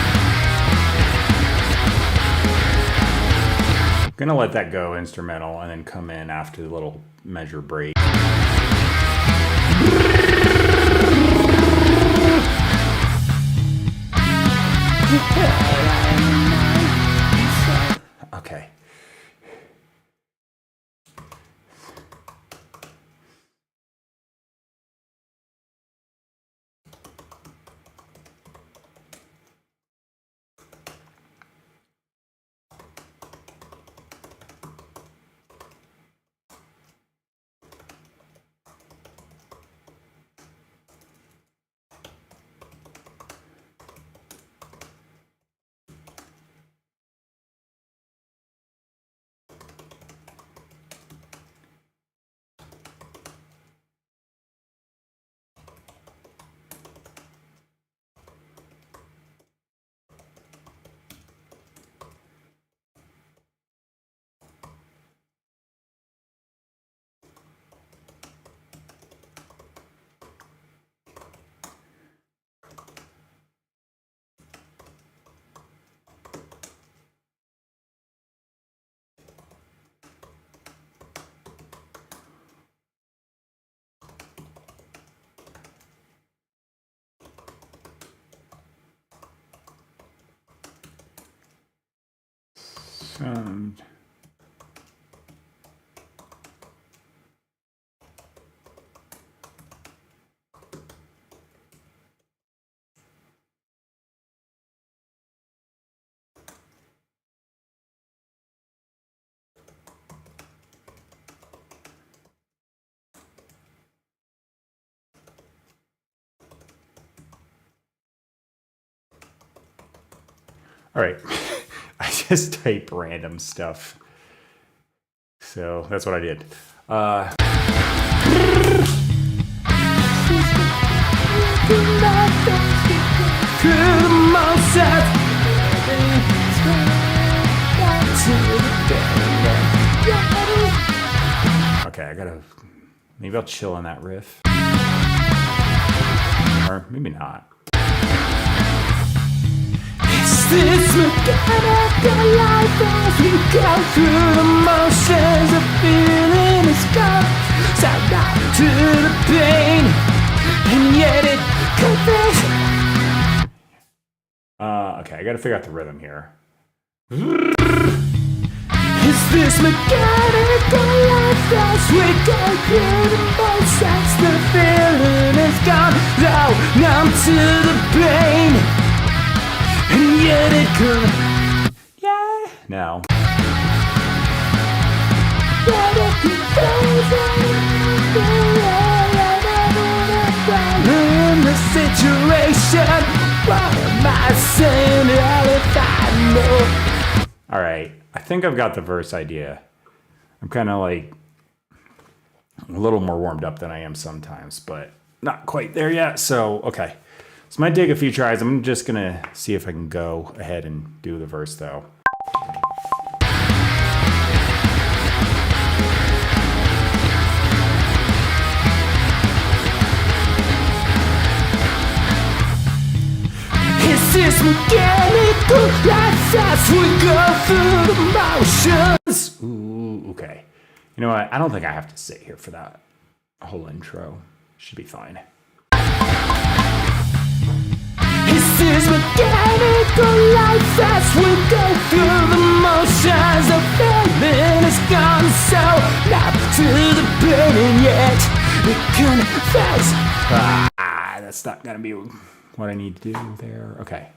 gonna let that go instrumental and then come in after the little measure break. Okay. Sound. All right, I just type random stuff. So that's what I did. Okay, I gotta, maybe I'll chill on that riff. Or maybe not. This mechanical life as we go through the motions, the feeling is gone. So not to the pain, and yet it confess. Okay, I gotta figure out the rhythm here. Is this mechanical life as we go through the motions, the feeling is gone. So numb to the pain. And yet it could. Yeah. No. In the situation, what am I saying? If I know. All right. I think I've got the verse idea. I'm kind of like a little more warmed up than I am sometimes, but not quite there yet. So, okay. This might take a few tries. I'm just gonna see if I can go ahead and do the verse though. Is this mechanical life as we go through the motions? Ooh, okay. You know what? I don't think I have to sit here for that whole intro. Should be fine. This is mechanical life as we go through the motions. The feeling is gone, so not to the pain, and yet it confess. That's not gonna be what I need to do there. Okay.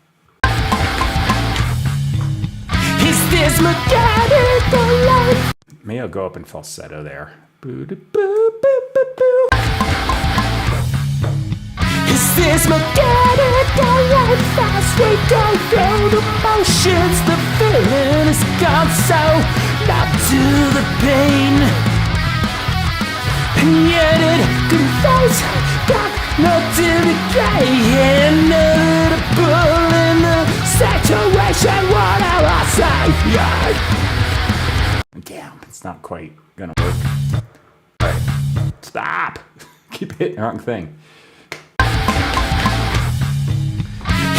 Is this mechanical life? Maybe I'll go up in falsetto there. Is this mechanical life as we go through the motions? The feeling is gone, so not to the pain. And yet it conveys got no dedication. Inevitable in the situation, what I say, yeah. Damn, it's not quite gonna work. Alright, stop! Keep hitting the wrong thing.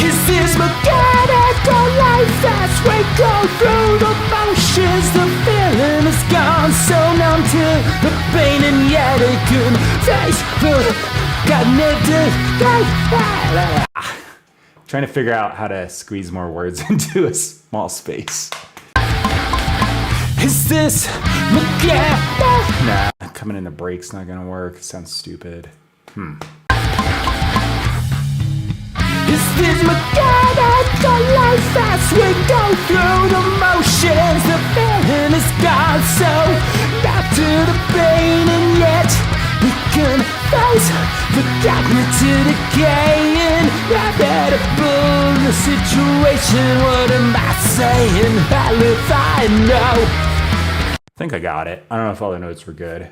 Is this mechanical life as we go through the motions? The feeling is gone, so numb to the pain, and yet it can face the cognitive. Trying to figure out how to squeeze more words into a small space. Is this mechanical? Nah, coming in the break's not gonna work. It sounds stupid. Is this mechanical life as we go through the motions? The feeling is gone, so back to the pain, and yet we can face the cognitive decay. Inevitable in the situation, what am I saying? How if I know? I think I got it. I don't know if all the notes were good.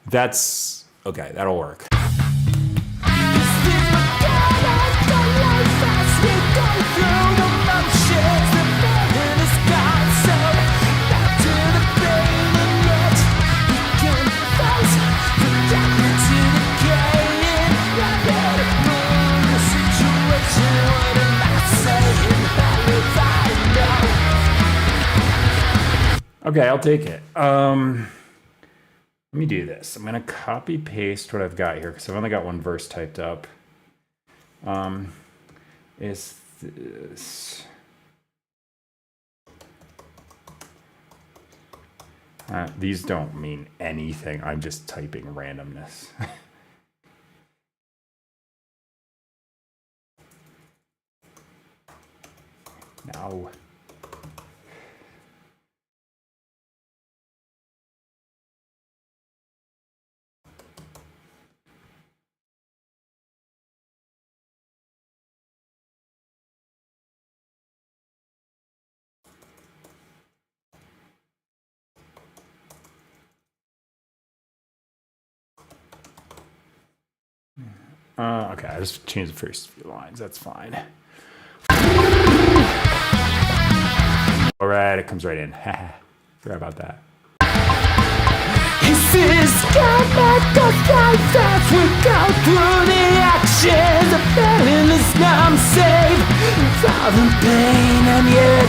That's okay, that'll work. Okay, I'll take it. Let me do this. I'm gonna copy paste what I've got here because I've only got one verse typed up. Is this? These don't mean anything. I'm just typing randomness. No. Okay, I just changed the first few lines. That's fine. All right, it comes right in. Forgot about that. This is chemical life as we go through the actions. The feeling is numb, safe for the pain, and yet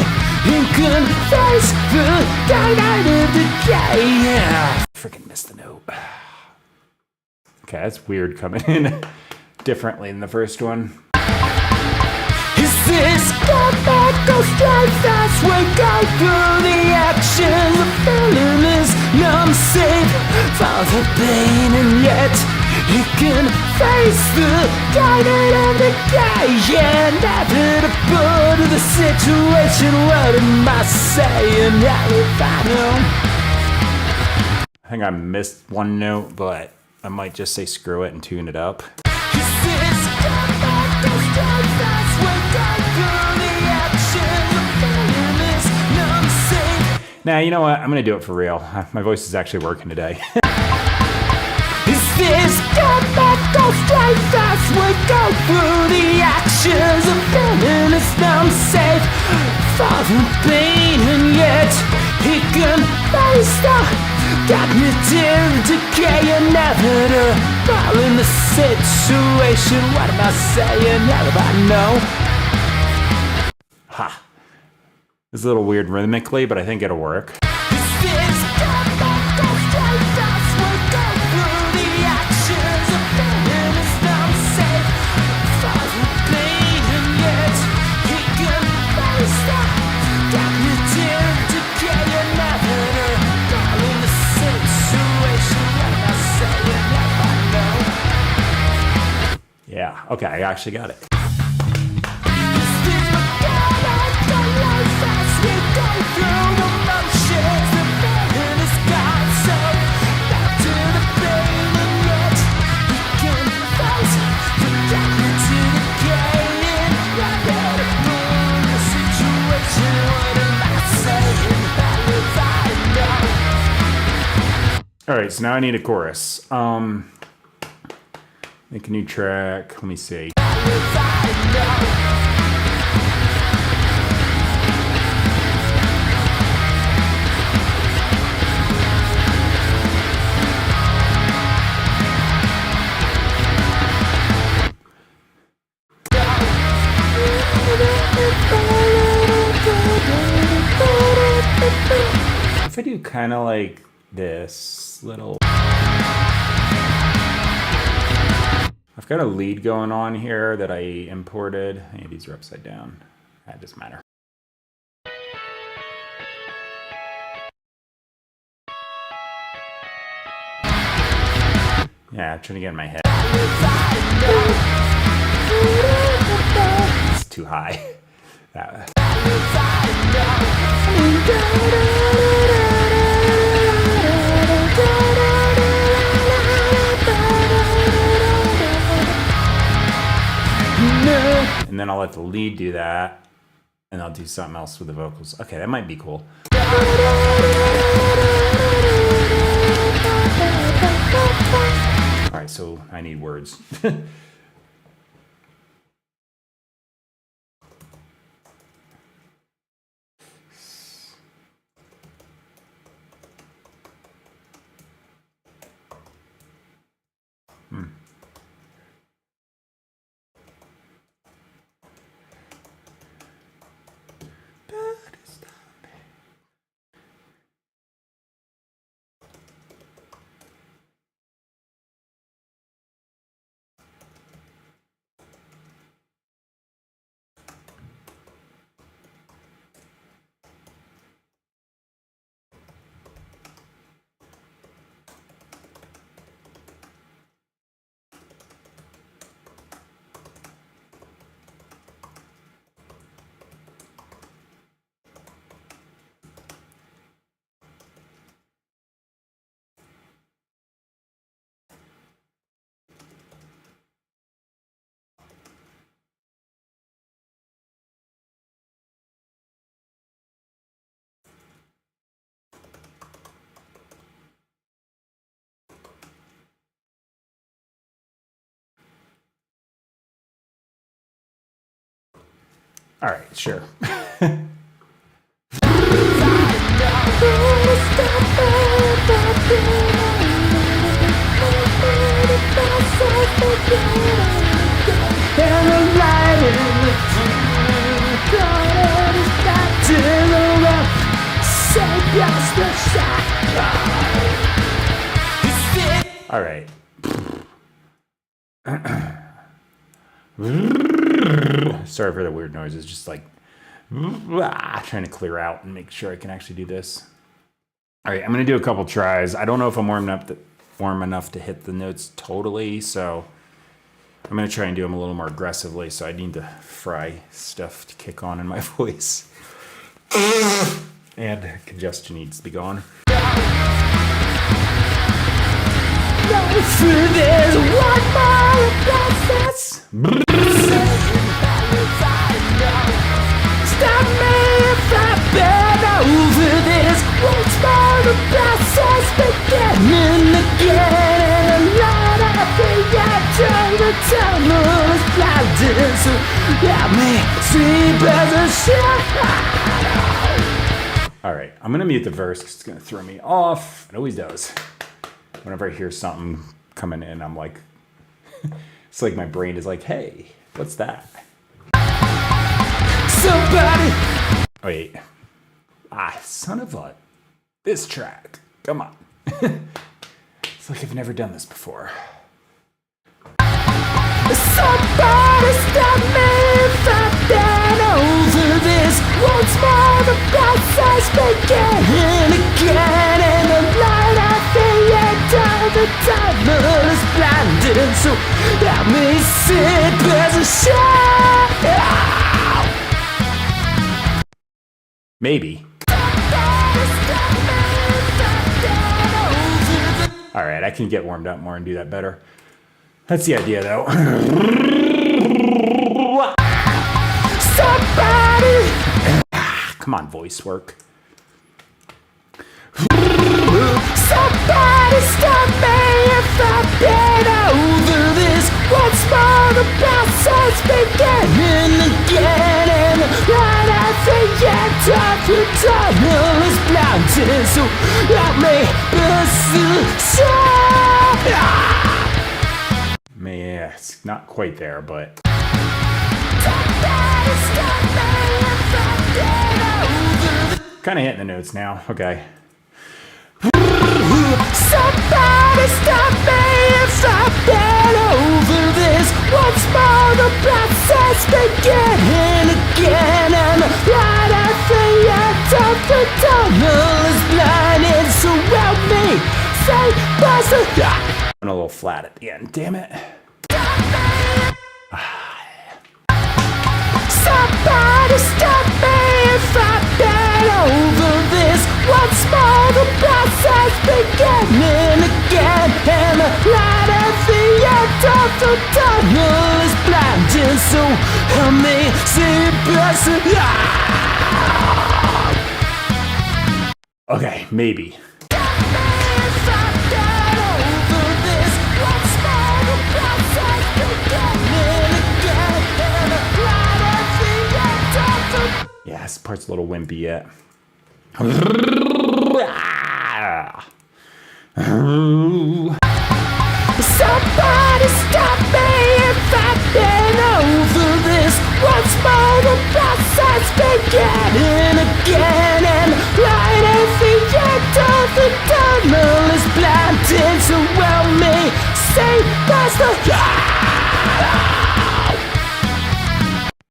you can face the cognitive decay. Yeah. Freaking missed the note. Okay, that's weird coming in differently than the first one. Is this chemical life as we go through the actions? The feeling is numb, safe for the pain, and yet you can face the cognitive decay. Inevitable to the situation, what am I saying? How if I know? I think I missed one note, but I might just say screw it and tune it up. Nah, you know what? I'm gonna do it for real. My voice is actually working today. Is this chemical life as we go through the actions? The feeling is numb, safe for the pain, and yet he can face the cognitive decay. Inevitable in the situation. What am I saying? How do I know? Ha! It's a little weird rhythmically, but I think it'll work. Yeah, okay, I actually got it. All right, so now I need a chorus. Make a new track. Let me see. If I do kind of like this little... I've got a lead going on here that I imported. Hey, these are upside down. That doesn't matter. Yeah, I'm trying to get in my head. It's too high. And then I'll let the lead do that, and I'll do something else with the vocals. Okay, that might be cool. All right, so I need words. All right, sure. All right. Sorry for the weird noises. Just like trying to clear out and make sure I can actually do this. All right, I'm gonna do a couple tries. I don't know if I'm warm enough to hit the notes totally, so I'm gonna try and do them a little more aggressively. So I need to fry stuff to kick on in my voice, and congestion needs to be gone. There's one more process. Stop me if I've been over this. Once more the process beginning again. And a lot of the after the tunnel is blinding. So let me sleep as a shadow. Alright, I'm gonna mute the verse because it's gonna throw me off. It always does. Whenever I hear something coming in, I'm like, it's like my brain is like, hey, what's that? Somebody! Wait. Son of a... This track. Come on. It's like I've never done this before. Somebody stop me if I've been over this. Once more the process beginning again. And the light at the end of the tunnel is blinding. So let me sit as a shadow. Maybe. Alright, I can get warmed up more and do that better. That's the idea, though. Somebody! Come on, voice work. Somebody! Somebody stop me if I've been over this. Once more the process beginning again, and the light at the end of the tunnel is blinding. So help me pursue. Yeah, it's not quite there, but Somebody stop me if I've been over this. kind of hitting the notes now. Okay. Somebody stop me if I've been over this. Once more the process beginning again, and the light at the end of the tunnel is blinding. So help me, say, Went a little flat at the end. Damn it. somebody stop me if I've been over this. Once more the process beginning again, and the light at the end of the tunnel is blinding. So help me see person. Okay, maybe. Yeah, this part's a little wimpy yet. Somebody stop me if I've been over this. Once more the process beginning again, and right at the end of the tunnel is blinding. So help me say that's the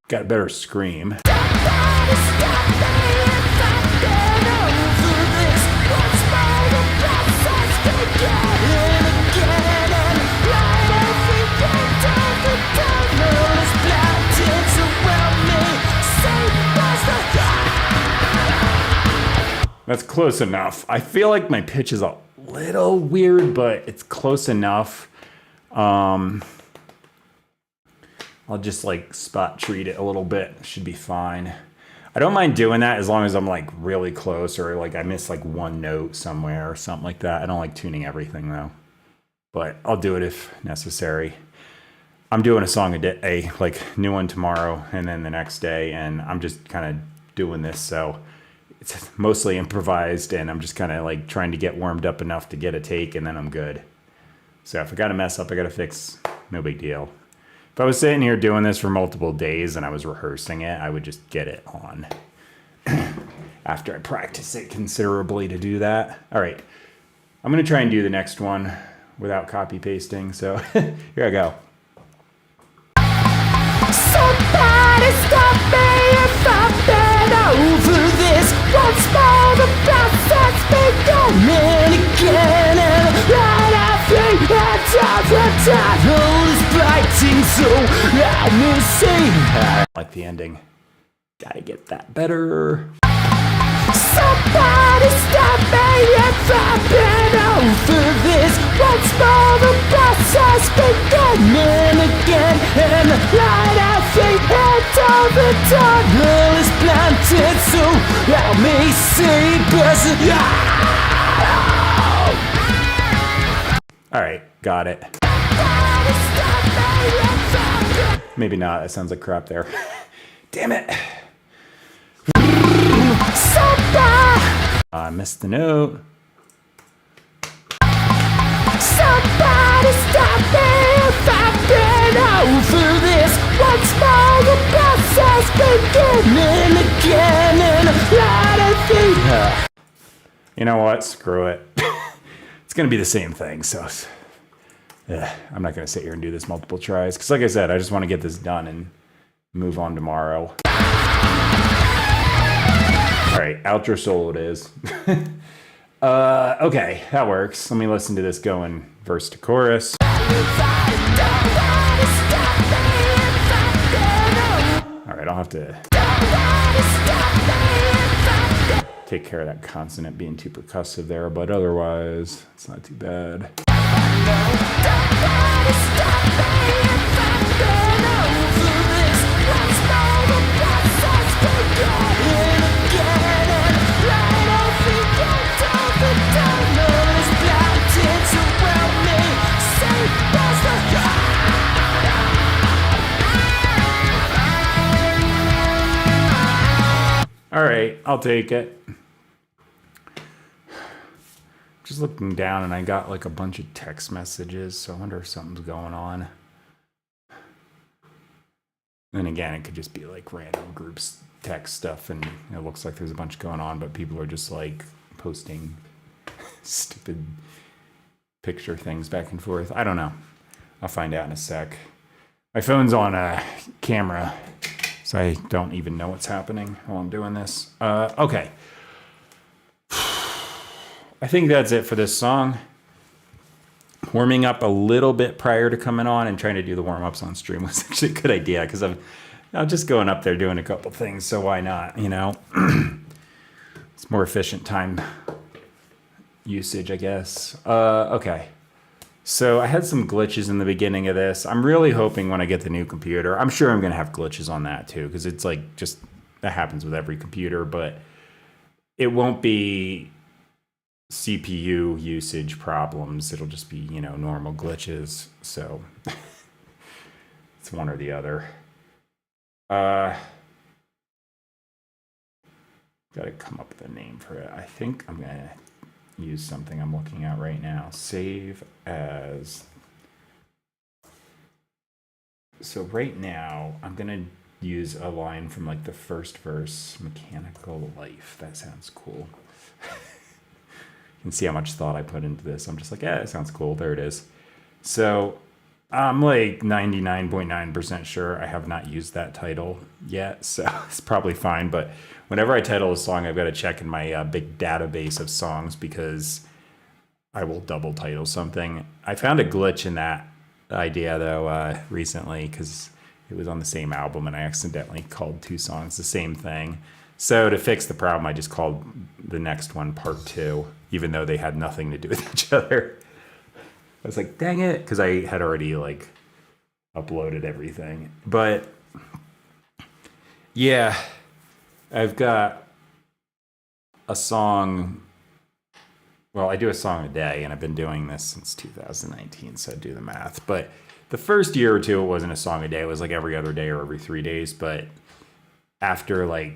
Got a better scream. Somebody stop me if I've been over this. Once more the process beginning again, and right at the end of the tunnel is blinding. So help me say that's the That's close enough. I feel like my pitch is a little weird, but it's close enough. I'll just like spot treat it a little bit. Should be fine. I don't mind doing that as long as I'm like really close, or like I miss like one note somewhere or something like that. I don't like tuning everything though, but I'll do it if necessary. I'm doing a song a day, like new one tomorrow and then the next day, and I'm just kind of doing this, so it's mostly improvised, and I'm just kind of like trying to get warmed up enough to get a take, and then I'm good. So if I got to mess up, I got to fix. No big deal. If I was sitting here doing this for multiple days and I was rehearsing it, I would just get it on after I practice it considerably to do that. All right, I'm going to try and do the next one without copy pasting. So here I go. Somebody stop me if I've been over this. Once more the process beginning again, and right at the end of the tunnel is blighting. So let me see. I like the ending. Gotta get that better. Somebody stop me if I've been over this. Once more the process beginning again, and right at the end of the tunnel is blinded. So help me see person. All right, got it. Maybe not. That sounds like crap there. Damn it. I missed the note. Somebody stop me if I've been over this. Once more the process beginning again, and right at the You know what? Screw it. It's going to be the same thing, so I'm not going to sit here and do this multiple tries. Because like I said, I just want to get this done and move on tomorrow. All right, outro solo it is. Okay, that works. Let me listen to this going verse to chorus. All right, I'll have to take care of that consonant being too percussive there, but otherwise, it's not too bad. All right, I'll take it. Just looking down and I got like a bunch of text messages, so I wonder if something's going on. And again, it could just be like random groups text stuff and it looks like there's a bunch going on, but people are just like posting stupid picture things back and forth. I don't know. I'll find out in a sec. My phone's on a camera, so I don't even know what's happening while I'm doing this. Okay. I think that's it for this song. Warming up a little bit prior to coming on and trying to do the warm-ups on stream was actually a good idea because I'm just going up there doing a couple things, so why not, you know? It's more efficient time usage, I guess. Okay. So I had some glitches in the beginning of this. I'm really hoping when I get the new computer, I'm sure I'm going to have glitches on that too, because it's like just, that happens with every computer, but it won't be CPU usage problems. It'll just be, you know, normal glitches. So it's one or the other. Got to come up with a name for it. I think I'm going to use something I'm looking at right now. Save as. So right now I'm going to use a line from like the first verse, Mechanical Life. That sounds cool. You can see how much thought I put into this. I'm just like, yeah, it sounds cool. There it is. So I'm like 99.9% sure I have not used that title yet. So it's probably fine. But whenever I title a song, I've got to check in my big database of songs because I will double title something. I found a glitch in that idea, though, recently because it was on the same album and I accidentally called two songs the same thing. So to fix the problem, I just called the next one Part 2, even though they had nothing to do with each other. I was like, dang it, because I had already like uploaded everything. But yeah, I've got a song. Well, I do a song a day, and I've been doing this since 2019, so I do the math. But the first year or two, it wasn't a song a day. It was like every other day or every 3 days. But after like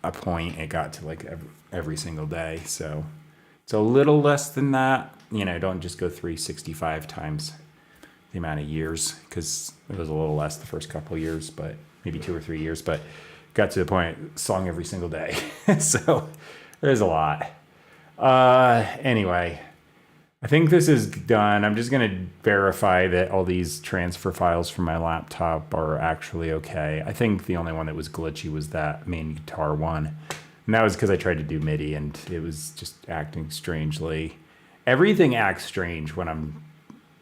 a point, it got to like every single day. So it's a little less than that. You know, don't just go 365 times the amount of years, because it was a little less the first couple of years, but maybe 2 or 3 years. But got to the point, song every single day. So there's a lot. Anyway, I think this is done. I'm just going to verify that all these transfer files from my laptop are actually okay. I think the only one that was glitchy was that main guitar one. And that was because I tried to do MIDI and it was just acting strangely. Everything acts strange when I'm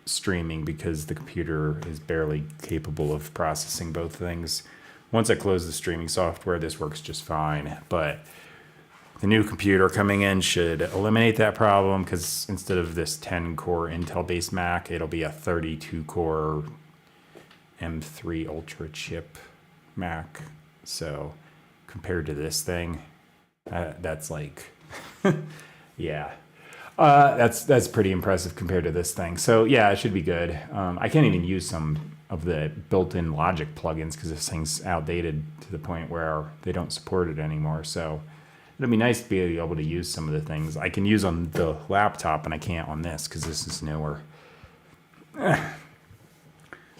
streaming because the computer is barely capable of processing both things. Once I close the streaming software, this works just fine. But the new computer coming in should eliminate that problem because instead of this 10-core Intel-based Mac, it'll be a 32-core M3 Ultra chip Mac. So compared to this thing, that's like, yeah. That's pretty impressive compared to this thing. So yeah, it should be good. I can't even use some of the built-in Logic plugins because this thing's outdated to the point where they don't support it anymore. So it'll be nice to be able to use some of the things I can use on the laptop and I can't on this because this is newer.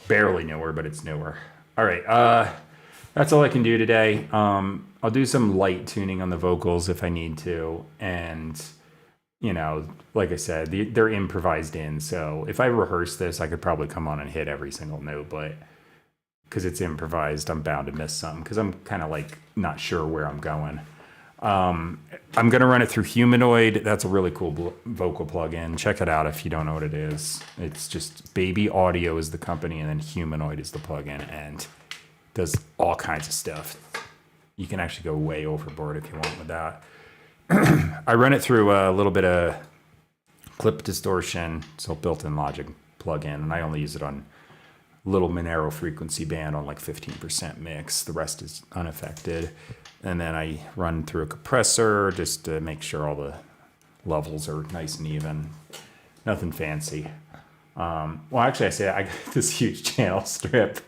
Barely newer, but it's newer. All right, that's all I can do today. I'll do some light tuning on the vocals if I need to, and you know, like I said, they're improvised in. So if I rehearse this, I could probably come on and hit every single note, but because it's improvised, I'm bound to miss something because I'm kind of like not sure where I'm going. I'm going to run it through Humanoid. That's a really cool vocal plugin. Check it out if you don't know what it is. It's just Baby Audio is the company, and then Humanoid is the plugin, and does all kinds of stuff. You can actually go way overboard if you want with that. I run it through a little bit of clip distortion, so built-in Logic plugin, and I only use it on little Monero frequency band on like 15% mix. The rest is unaffected. And then I run through a compressor just to make sure all the levels are nice and even. Nothing fancy. Well, actually, I got this huge channel strip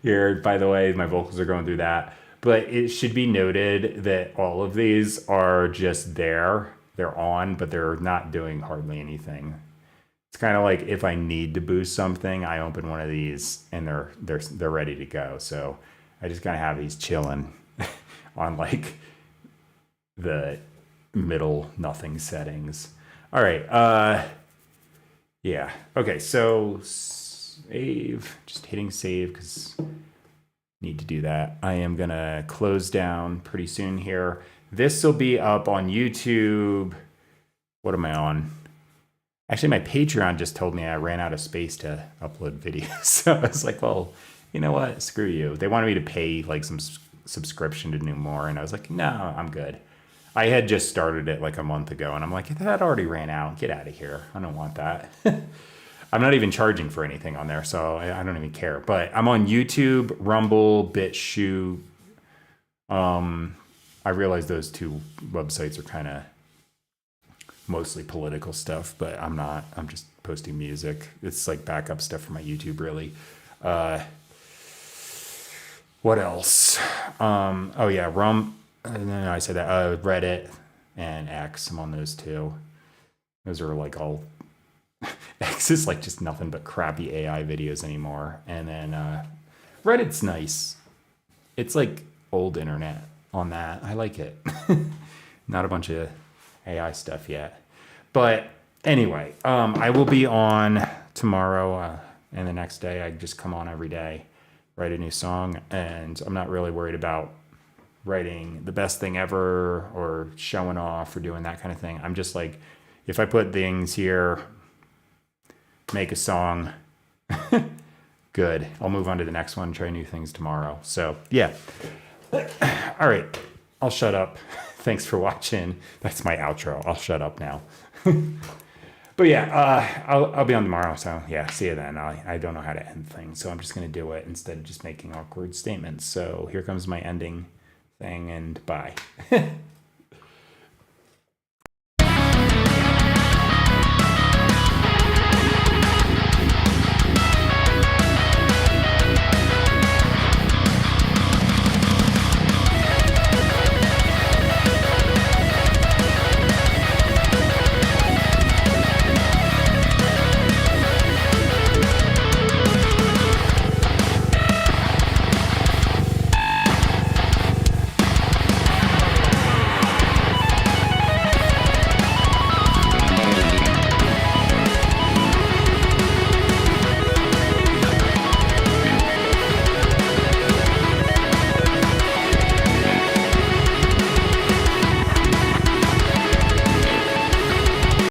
here. By the way, my vocals are going through that. But it should be noted that all of these are just there. They're on, but they're not doing hardly anything. It's kind of like if I need to boost something, I open one of these and they're ready to go. So I just kind of have these chilling on like the middle nothing settings. All right. Yeah. Okay. So save. Just hitting save because need to do that. I am gonna close down pretty soon here. This will be up on YouTube. What am I on? Actually, my Patreon just told me I ran out of space to upload videos. So I was like, well, you know what? Screw you. They wanted me to pay like some subscription to do more. And I was like, no, I'm good. I had just started it like a month ago. And I'm like, that already ran out. Get out of here. I don't want that. I'm not even charging for anything on there. So I don't even care. But I'm on YouTube, Rumble, BitChute. I realize those two websites are kind of mostly political stuff, but I'm not. I'm just posting music. It's like backup stuff for my YouTube, really. What else? Oh yeah, I said that. Reddit and X. I'm on those two. Those are like all. X is like just nothing but crappy AI videos anymore. And then Reddit's nice. It's like old internet on that. I like it. Not a bunch of AI stuff yet. But anyway, I will be on tomorrow and the next day. I just come on every day, write a new song. And I'm not really worried about writing the best thing ever or showing off or doing that kind of thing. I'm just like, if I put things here, make a song, good. I'll move on to the next one, try new things tomorrow. So yeah. All right. I'll shut up. Thanks for watching. That's my outro. I'll shut up now. But yeah, I'll be on tomorrow. So yeah, see you then. I don't know how to end things, so I'm just going to do it instead of just making awkward statements. So here comes my ending thing, and bye.